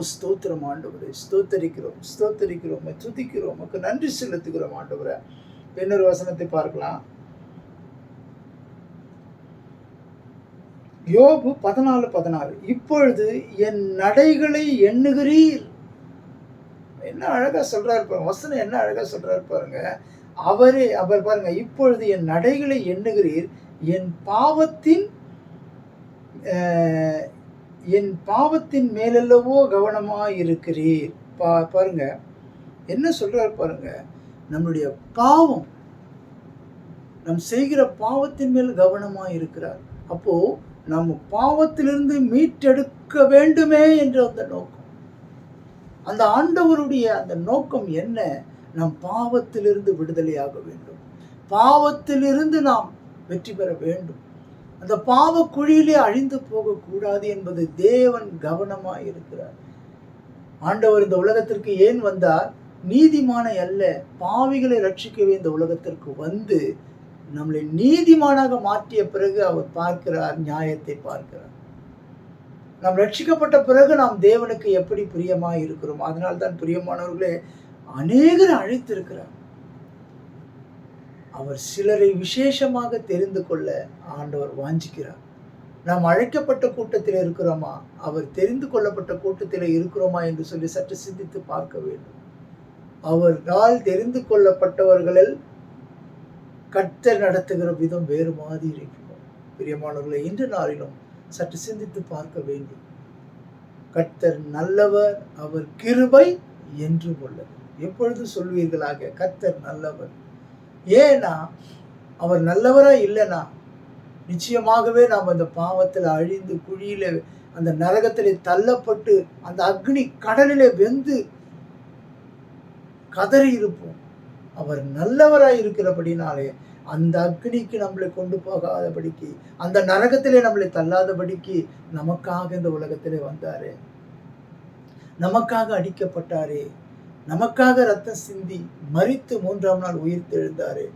ஸ்தோத்திரம் ஆண்டவரே, ஸ்தோத்தரிக்கிறோம், ஸ்தோத்தரிக்கிறோம், துதிக்கிறோம், உமக்கு நன்றி செலுத்துகிறோம் ஆண்டவரே. இன்னொரு வசனத்தை பார்க்கலாம். யோபு 14:16. இப்பொழுது என் நடைகளை எண்ணுகிறீர். என்ன அழகா சொல்றாரு பாருங்க, வசனம் என்ன அழகா சொல்றாரு பாருங்க. அவர் பாருங்க, இப்பொழுது என் நடைகளை எண்ணுகிறீர், என் பாவத்தின் மேலல்லவோ கவனமாய் இருக்கிறீர். பாருங்க என்ன சொல்றாரு பாருங்க. நம்முடைய பாவம், நம் செய்கிற பாவத்தின் மேல் கவனமாய் இருக்கிறார். அப்போ நம்ம பாவத்திலிருந்து மீட்டெடுக்க வேண்டுமே என்ற அந்த நோக்கம், அந்த ஆண்டவருடைய அந்த நோக்கம் என்ன, நம் பாவத்திலிருந்து விடுதலையாக வேண்டும், பாவத்திலிருந்து நாம் வெற்றி பெற வேண்டும், அந்த பாவ குழியிலே அழிந்து போகக்கூடாது என்பது தேவன் கவனமாய் இருக்கிறார். ஆண்டவர் இந்த உலகத்திற்கு ஏன் வந்தார், நீதிமானை அல்ல பாவிகளை ரட்சிக்கவே இந்த உலகத்திற்கு வந்து நம்மளை நீதிமானாக மாற்றிய பிறகு அவர் பார்க்கிறார், நியாயத்தை பார்க்கிறார். நாம் ரட்சிக்கப்பட்ட பிறகு நாம் தேவனுக்கு எப்படி பிரியமாய் இருக்கிறோம். அதனால்தான் பிரியமானவர்களே, அநேகரை அழைத்திருக்கிறார். அவர் சிலரை விசேஷமாக தெரிந்து கொள்ள ஆண்டவர் வாஞ்சிக்கிறார். நாம் அழைக்கப்பட்ட கூட்டத்தில் இருக்கிறோமா, அவர் தெரிந்து கொள்ளப்பட்ட கூட்டத்தில் இருக்கிறோமா என்று சொல்லி சற்று சிந்தித்து பார்க்க வேண்டும். அவரால் தெரிந்து கொள்ளப்பட்டவர்களில் கர்த்தர் நடத்துகிற விதம் வேறு மாதிரி இருக்கும். பிரியமானவர்களை, இன்று நாளிலும் சற்று சிந்தித்து பார்க்க வேண்டும். கர்த்தர் நல்லவர், அவர் கிருபை என்றும் உள்ளது. எப்பொழுது சொல்வீர்களாக, கர்த்தர் நல்லவர். ஏன்னா அவர் நல்லவரா இல்லைனா நிச்சயமாகவே நாம் அந்த பாவத்தில் அழிந்து குழியில அந்த நரகத்திலே தள்ளப்பட்டு அந்த அக்னி கடலிலே வெந்து கதறி இருப்போம். அவர் நல்லவராய் இருக்கிறபடினாலே அந்த அக்னிக்கு நம்மளை கொண்டு போகாதபடிக்கு, அந்த நரகத்திலே நம்மளை தள்ளாதபடிக்கு நமக்காக இந்த உலகத்திலே வந்தாரே, நமக்காக அடிக்கப்பட்டாரே, நமக்காக ரத்தம் சிந்தி மரித்து 3ஆம் நாள் உயிர் தெழுந்தாரே.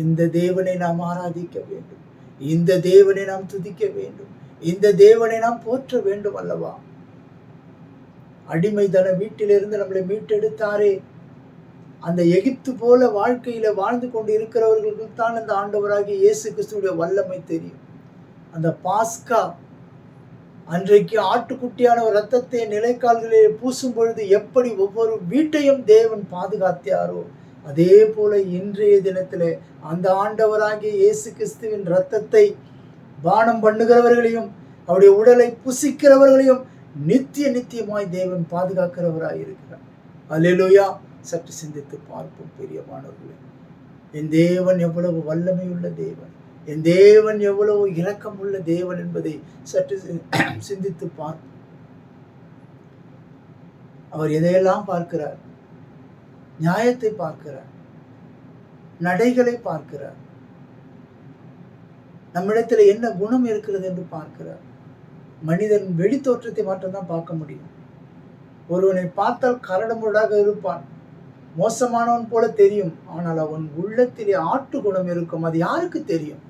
இந்த தேவனை நாம் ஆராதிக்க வேண்டும், இந்த தேவனை நாம் துதிக்க வேண்டும், இந்த தேவனை நாம் போற்ற வேண்டும் அல்லவா. அடிமைதன வீட்டிலிருந்து நம்மளை மீட்டெடுத்தாரே, அந்த எகிப்து போல வாழ்க்கையில வாழ்ந்து கொண்டு இருக்கிறவர்களுக்கு தான் அந்த ஆண்டவராகிய இயேசு கிறிஸ்துவுடைய வல்லமை தெரியும். அந்த பாஸ்கா அன்றைக்கு ஆட்டுக்குட்டியான ஒரு இரத்தத்தை நிலைக்கால்களிலே பூசும் பொழுது எப்படி ஒவ்வொரு வீட்டையும் தேவன் பாதுகாத்தாரோ, அதே போல இன்றைய தினத்திலே அந்த ஆண்டவராகிய இயேசு கிறிஸ்துவின் இரத்தத்தை பானம் பண்ணுகிறவர்களையும் அவருடைய உடலை புசிக்கிறவர்களையும் நித்தியமாய் தேவன் பாதுகாக்கிறவராய் இருக்கிறார். அல்லேலூயா. சற்று சிந்தித்து பார்ப்போம் பிரியமானவர்களே. என் தேவன் எவ்வளவு வல்லமையுள்ள தேவன், என் தேவன் எவ்வளவு இரக்கமுள்ள தேவன் என்பதை சற்று சிந்தித்து பார்ப்போம். அவர் எதையெல்லாம் பார்க்கிறார்? நியாயத்தை பார்க்கிறார், நடைகளை பார்க்கிறார், நம்மிடத்தில் என்ன குணம் இருக்கிறது என்று பார்க்கிறார். மனிதன் வெளி தோற்றத்தை மட்டும்தான் பார்க்க முடியும். ஒருவனை பார்த்தால் கரடுமுரடாக இருப்பான், மோசமானவன் போல தெரியும். ஆனால் அவன் உள்ளத்திலே ஆட்டு குணம் இருக்கும். அது யாருக்கு தெரியும்?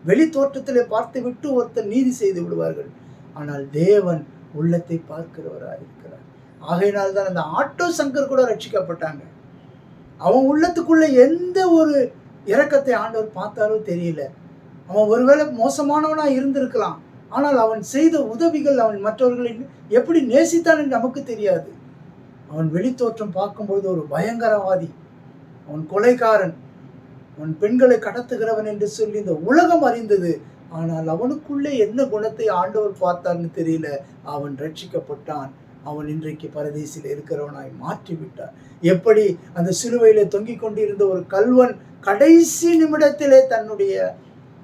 வெளி தோற்றத்திலே பார்த்து விட்டு ஒருத்தர் நீதி செய்து விடுவார்கள். ஆனால் தேவன் உள்ளத்தை பார்க்கிறவராக இருக்கிறார். ஆகையினால் தான் அந்த ஆட்டோ சங்கர் கூட ரட்சிக்கப்பட்டாங்க. அவன் உள்ளத்துக்குள்ள எந்த ஒரு இரக்கத்தை ஆண்டவர் பார்த்தாரோ தெரியல. அவன் ஒருவேளை மோசமானவனா இருந்திருக்கலாம். ஆனால் அவன் செய்த உதவிகள் அவன் மற்றவர்களை எப்படி நேசித்தான் என்று நமக்கு தெரியாது. அவன் வெளித்தோற்றம் பார்க்கும்பொழுது ஒரு பயங்கரவாதி, அவன் கொலைகாரன், அவன் பெண்களை கடத்துகிறவன் என்று சொல்லி இந்த உலகம் அறிந்தது. ஆனால் அவனுக்குள்ளே என்ன குணத்தை ஆண்டவர் பார்த்தார்னு தெரியல. அவன் ரட்சிக்கப்பட்டான். அவன் இன்றைக்கு பரதேசில் இருக்கிறவனாய் மாற்றிவிட்டார். எப்படி அந்த சிலுவையிலே தொங்கிக் கொண்டிருந்த ஒரு கல்வன் கடைசி நிமிடத்திலே தன்னுடைய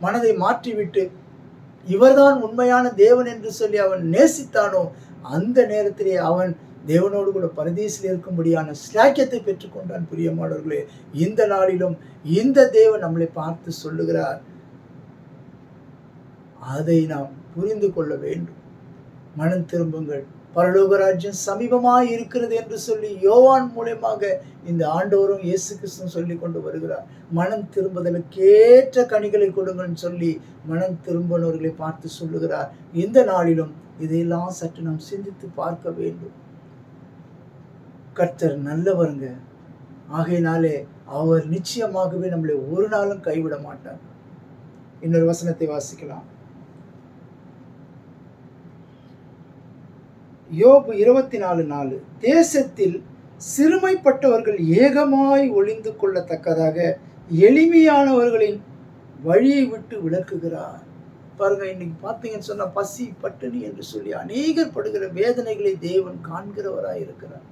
மனதை மாற்றிவிட்டு இவர்தான் உண்மையான தேவன் என்று சொல்லி அவன் நேசித்தானோ, அந்த நேரத்திலே அவன் தேவனோடு கூட பரதேசில் இருக்கும்படியான ஸ்லாக்கியத்தை பெற்றுக்கொண்டான். பிரியமானவர்களே, இந்த நாளிலும் இந்த தேவன் நம்மளை பார்த்து சொல்லுகிறார். அதை நாம் புரிந்து கொள்ள வேண்டும். மனம் திரும்புங்கள், பரலோக ராஜ்யம் சமீபமாய் இருக்கிறது என்று சொல்லி யோவான் மூலமாக இந்த ஆண்டவரும் இயேசு கிறிஸ்துவும் சொல்லி கொண்டு வருகிறார். மனம் திரும்புதலுக்கேற்ற கனிகளை கொடுங்கன்னு சொல்லி மனம் திரும்பினவர்களை பார்த்து சொல்லுகிறார். இந்த நாளிலும் இதையெல்லாம் சற்று நாம் சிந்தித்து பார்க்க வேண்டும். கர்த்தர் நல்லவருங்க. ஆகையினாலே அவர் நிச்சயமாகவே நம்மளை ஒரு நாளும் கைவிட மாட்டார். இன்னொரு வசனத்தை வாசிக்கலாம். யோபு 24:4. தேசத்தில் சிறுமைப்பட்டவர்கள் ஏகமாய் ஒளிந்து கொள்ளத்தக்கதாக எளிமையானவர்களின் வழியை விட்டு விலக்குகிறார். பாருங்க, இன்னைக்கு பார்த்தீங்கன்னு சொன்னா பசி பட்டினி என்று சொல்லி அநேகர் படுகிற வேதனைகளை தேவன் காண்கிறவராய் இருக்கிறார்.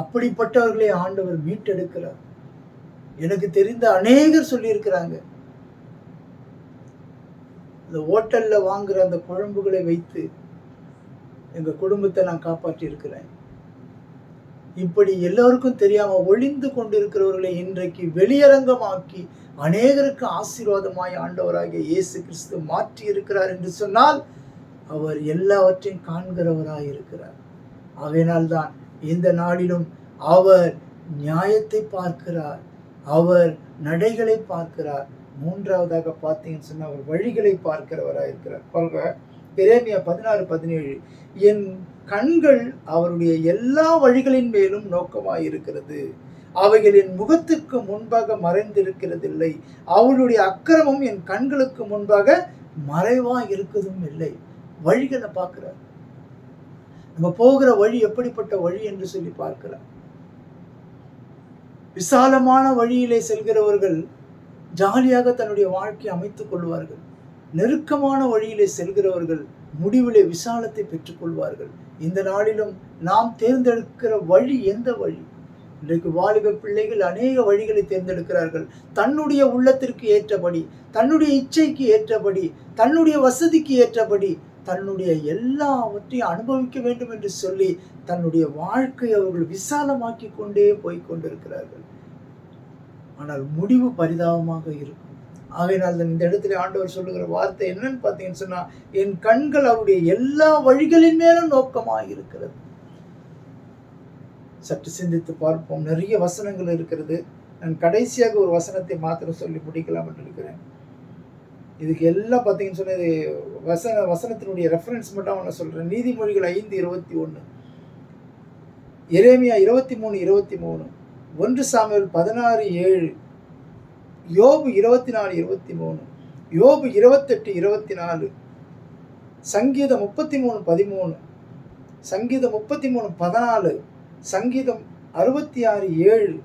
அப்படிப்பட்டவர்களை ஆண்டவர் மீட்டெடுக்கிறார். எனக்கு தெரிந்த அநேகர் சொல்லி இருக்கிறாங்க, இந்த ஹோட்டல்ல வாங்குற அந்த குழம்புகளை வைத்து எங்க குடும்பத்தை நான் காப்பாற்றி இருக்கிறேன். இப்படி எல்லோருக்கும் தெரியாம ஒளிந்து கொண்டிருக்கிறவர்களை இன்றைக்கு வெளியரங்கமாக்கி அநேகருக்கு ஆசீர்வாதமாய் ஆண்டவராகிய இயேசு கிறிஸ்து மாற்றி இருக்கிறார் என்று சொன்னால் அவர் எல்லாவற்றையும் காண்கிறவராய் இருக்கிறார். ஆகையினால்தான் இந்த நாளிலும் அவர் நியாயத்தை பார்க்கிறார், அவர் நடைகளை பார்க்கிறார். மூன்றாவதாக பார்த்தீங்கன்னு சொன்னா அவர் வழிகளை பார்க்கிறவராய் இருக்கிறார். பாருங்க, எரேமியா 16:17. என் கண்கள் அவருடைய எல்லா வழிகளின் மேலும் நோக்கமாய் இருக்கிறது, அவைகள் என் முகத்துக்கு முன்பாக மறைந்திருக்கிறதில்லை, அவளுடைய அக்கிரமம் என் கண்களுக்கு முன்பாக மறைவா இருக்கிறதும் இல்லை. வழிகளை பார்க்கிறார். நம்ம போகிற வழி எப்படிப்பட்ட வழி என்று சொல்லி பார்க்கிறார். விசாலமான வழியிலே செல்கிறவர்கள் ஜாலியாக தன்னுடைய வாழ்க்கையை அமைத்துக் கொள்வார்கள். நெருக்கமான வழியிலே செல்கிறவர்கள் முடிவிலே விசாலத்தை பெற்றுக்கொள்வார்கள். இந்த நாளிலும் நாம் தேர்ந்தெடுக்கிற வழி எந்த வழி? இன்றைக்கு வாலிப பிள்ளைகள் அநேக வழிகளை தேர்ந்தெடுக்கிறார்கள். தன்னுடைய உள்ளத்திற்கு ஏற்றபடி, தன்னுடைய இச்சைக்கு ஏற்றபடி, தன்னுடைய வசதிக்கு ஏற்றபடி, தன்னுடைய எல்லாவற்றையும் அனுபவிக்க வேண்டும் என்று சொல்லி தன்னுடைய வாழ்க்கையை அவர்கள் விசாலமாக்கி கொண்டே போய்கொண்டிருக்கிறார்கள். ஆனால் முடிவு பரிதாபமாக இருக்கும். ஆகையினால் இந்த இடத்துல ஆண்டவர் சொல்லுகிற வார்த்தை என்னன்னு பார்த்தீங்கன்னு சொன்னா, என் கண்கள் அவருடைய எல்லா வழிகளின் மேலும் நோக்கமாக இருக்கிறது. சற்று சிந்தித்து பார்ப்போம். நிறைய வசனங்கள் இருக்கிறது. நான் கடைசியாக ஒரு வசனத்தை மாத்திரம் சொல்லி முடிக்கலாம் என்று இருக்கிறேன். இதுக்கு எல்லாம் பார்த்தீங்கன்னு சொன்னா, இது வசனத்தினுடைய ரெஃபரன்ஸ் மட்டும் அவனை சொல்றேன். நீதிமொழிகள் 5:21, எரேமியா 23:23, 1 சாமுவேல் 16:7, யோபு 24:23, யோபு 28:24, சங்கீதம் 33:13, சங்கீதம் 33:14, சங்கீதம் 66:7,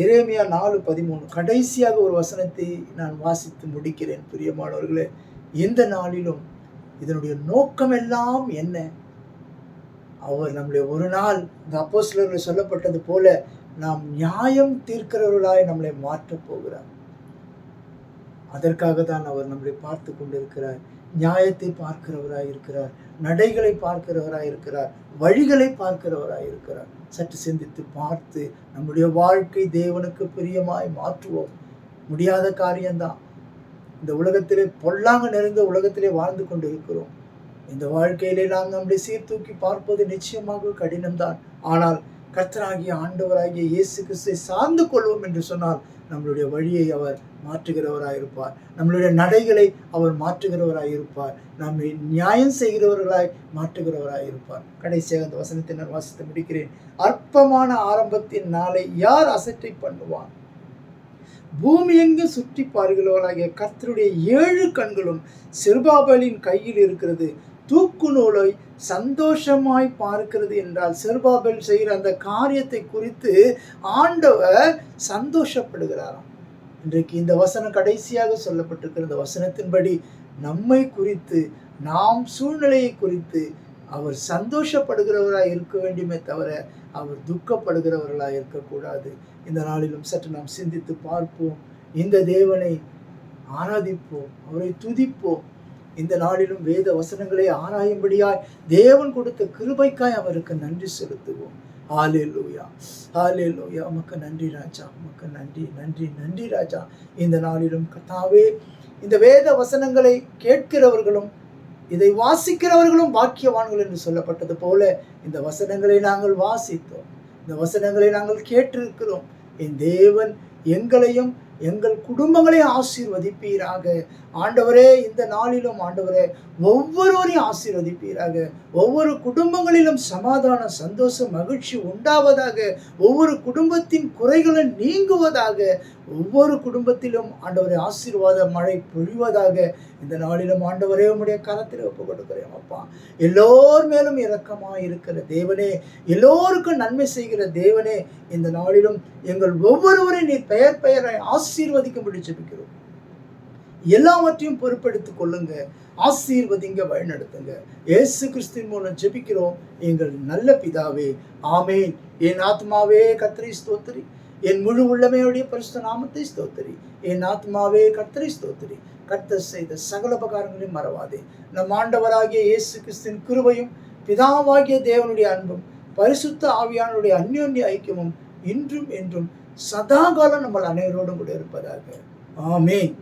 எரேமியா 4:13. கடைசியாக ஒரு வசனத்தை நான் வாசித்து முடிக்கிறேன். பிரியமானவர்களே, இந்த நாளிலும் இதனுடைய நோக்கம் எல்லாம் என்ன? அவர் நம்மளை ஒரு நாள் இந்த அப்போஸ்தலர்கள் சொல்லப்பட்டது போல நாம் நியாயம் தீர்க்கிறவர்களாய் நம்மளை மாற்றப் போகிறார். அதற்காக தான் அவர் நம்மளை பார்த்து கொண்டிருக்கிறார். நியாயத்தை பார்க்கிறவராய் இருக்கிறார், நடைகளை பார்க்கிறவராய் இருக்கிறார், வழிகளை பார்க்கிறவராய் இருக்கிறார். சற்று சிந்தித்து பார்த்து நம்முடைய வாழ்க்கை தேவனுக்கு பிரியமாய் மாற்றுவோம். முடியாத காரியம்தான். இந்த உலகத்திலே பொல்லாங்க நிறைந்த உலகத்திலே வாழ்ந்து கொண்டு இருக்கிறோம். இந்த வாழ்க்கையிலே நாம் நம்முடைய சீர்தூக்கி பார்ப்பது நிச்சயமாக கடினம்தான். ஆனால் கர்த்தராகிய ஆண்டவராகிய இயேசு கிறிஸ்துவை சார்ந்து கொள்வோம் என்று சொன்னால் நம்மளுடைய வழியை அவர் மாற்றுகிறவராயிருப்பார், நம்மளுடைய நடைகளை அவர் மாற்றுகிறவராயிருப்பார், நம்மை நியாயம் செய்கிறவர்களாய் மாற்றுகிறவராயிருப்பார். கடைசியாக அந்த வசனத்தை நான் வாசித்து முடிக்கிறேன். அற்பமான ஆரம்பத்தின் நாளை யார் அசட்டை பண்ணுவான்? பூமி எங்கு சுற்றி பார்க்கிறவர்களாகிய கர்த்தருடைய 7 கண்களும் செருபாபேலின் கையில் இருக்கிறது. தூக்கு நூலை சந்தோஷமாய் பார்க்கிறது என்றால் செருபாபேல் செய்கிற அந்த காரியத்தை குறித்து ஆண்டவர் சந்தோஷப்படுகிறாராம். இன்றைக்கு இந்த வசனம் கடைசியாக சொல்லப்பட்டிருக்கிற இந்த வசனத்தின்படி நம்மை குறித்து, நாம் சூழ்நிலையை குறித்து அவர் சந்தோஷப்படுகிறவராய் இருக்க வேண்டுமே தவிர அவர் துக்கப்படுகிறவர்களாய் இருக்கக்கூடாது. இந்த நாளிலும் சற்று நாம் சிந்தித்து பார்ப்போம். இந்த தேவனை ஆராதிப்போம், அவரை துதிப்போம். இந்த நாளிலும் வேத வசனங்களை ஆராயும்படியாய் தேவன் கொடுத்த கிருபைக்காய் அவருக்கு நன்றி செலுத்துவோம். ஹல்லேலூயா, ஹல்லேலூயா. உமக்கு நன்றி ராஜா, உமக்கு நன்றி, நன்றி, நன்றி ராஜா. இந்த நாளிலும் கர்த்தாவே, இந்த வேத வசனங்களை கேட்கிறவர்களும் இதை வாசிக்கிறவர்களும் பாக்கியவான்கள் என்று சொல்லப்பட்டது போல இந்த வசனங்களை நாங்கள் வாசித்தோம், இந்த வசனங்களை நாங்கள் கேட்டிருக்கிறோம். என் தேவன் எங்களையும் எங்கள் குடும்பங்களை ஆசீர்வதிப்பீராக. ஆண்டவரே, இந்த நாளிலும் ஆண்டவரே ஒவ்வொருவரையும் ஆசீர்வதிப்பீராக. ஒவ்வொரு குடும்பங்களிலும் சமாதானம், சந்தோஷம், மகிழ்ச்சி உண்டாவதாக. ஒவ்வொரு குடும்பத்தின் குறைகளும் நீங்குவதாக. ஒவ்வொரு குடும்பத்திலும் ஆண்டவரே ஆசீர்வாத மழை பொழிவதாக. இந்த நாளிலும் ஆண்டவரே உம்முடைய கரத்தில் ஒப்பு கொடுக்கிறேன் அப்பா. எல்லோர் மேலும் இரக்கமாக இருக்கிற தேவனே, எல்லோருக்கும் நன்மை செய்கிற தேவனே, இந்த நாளிலும் எங்கள் ஒவ்வொருவரையும் நீர் பெயர் பெயரை ஆசீர்வதிக்கும்படி ஜெபிக்கிறோம். எல்லாவற்றையும் பொறுப்பெடுத்துக் கொள்ளுங்க, ஆசீர்வதிங்க, வழிநடத்துங்க. இயேசு கிறிஸ்துவின் மூலம் ஜெபிக்கிறோம் எங்கள் நல்ல பிதாவே, ஆமேன். என் ஆத்மாவே கர்த்தரை ஸ்தோத்திரி, என் முழு உள்ளமையுடைய பரிசுத்த நாமத்தை ஸ்தோத்திரி. என் ஆத்மாவே கர்த்தரை ஸ்தோத்திரி, கர்த்தர் செய்த சகல உபகாரங்களையும் மறவாதே. நம் ஆண்டவராகிய இயேசு கிறிஸ்துவின் கிருபையும் பிதாவாகிய தேவனுடைய அன்பும் பரிசுத்த ஆவியானுடைய அந்யோன்ய ஐக்கியமும் இன்றும் என்றும் சதாகாலம் நம்ம அனைவரோடும் கூட இருப்பதாக. ஆமேன்.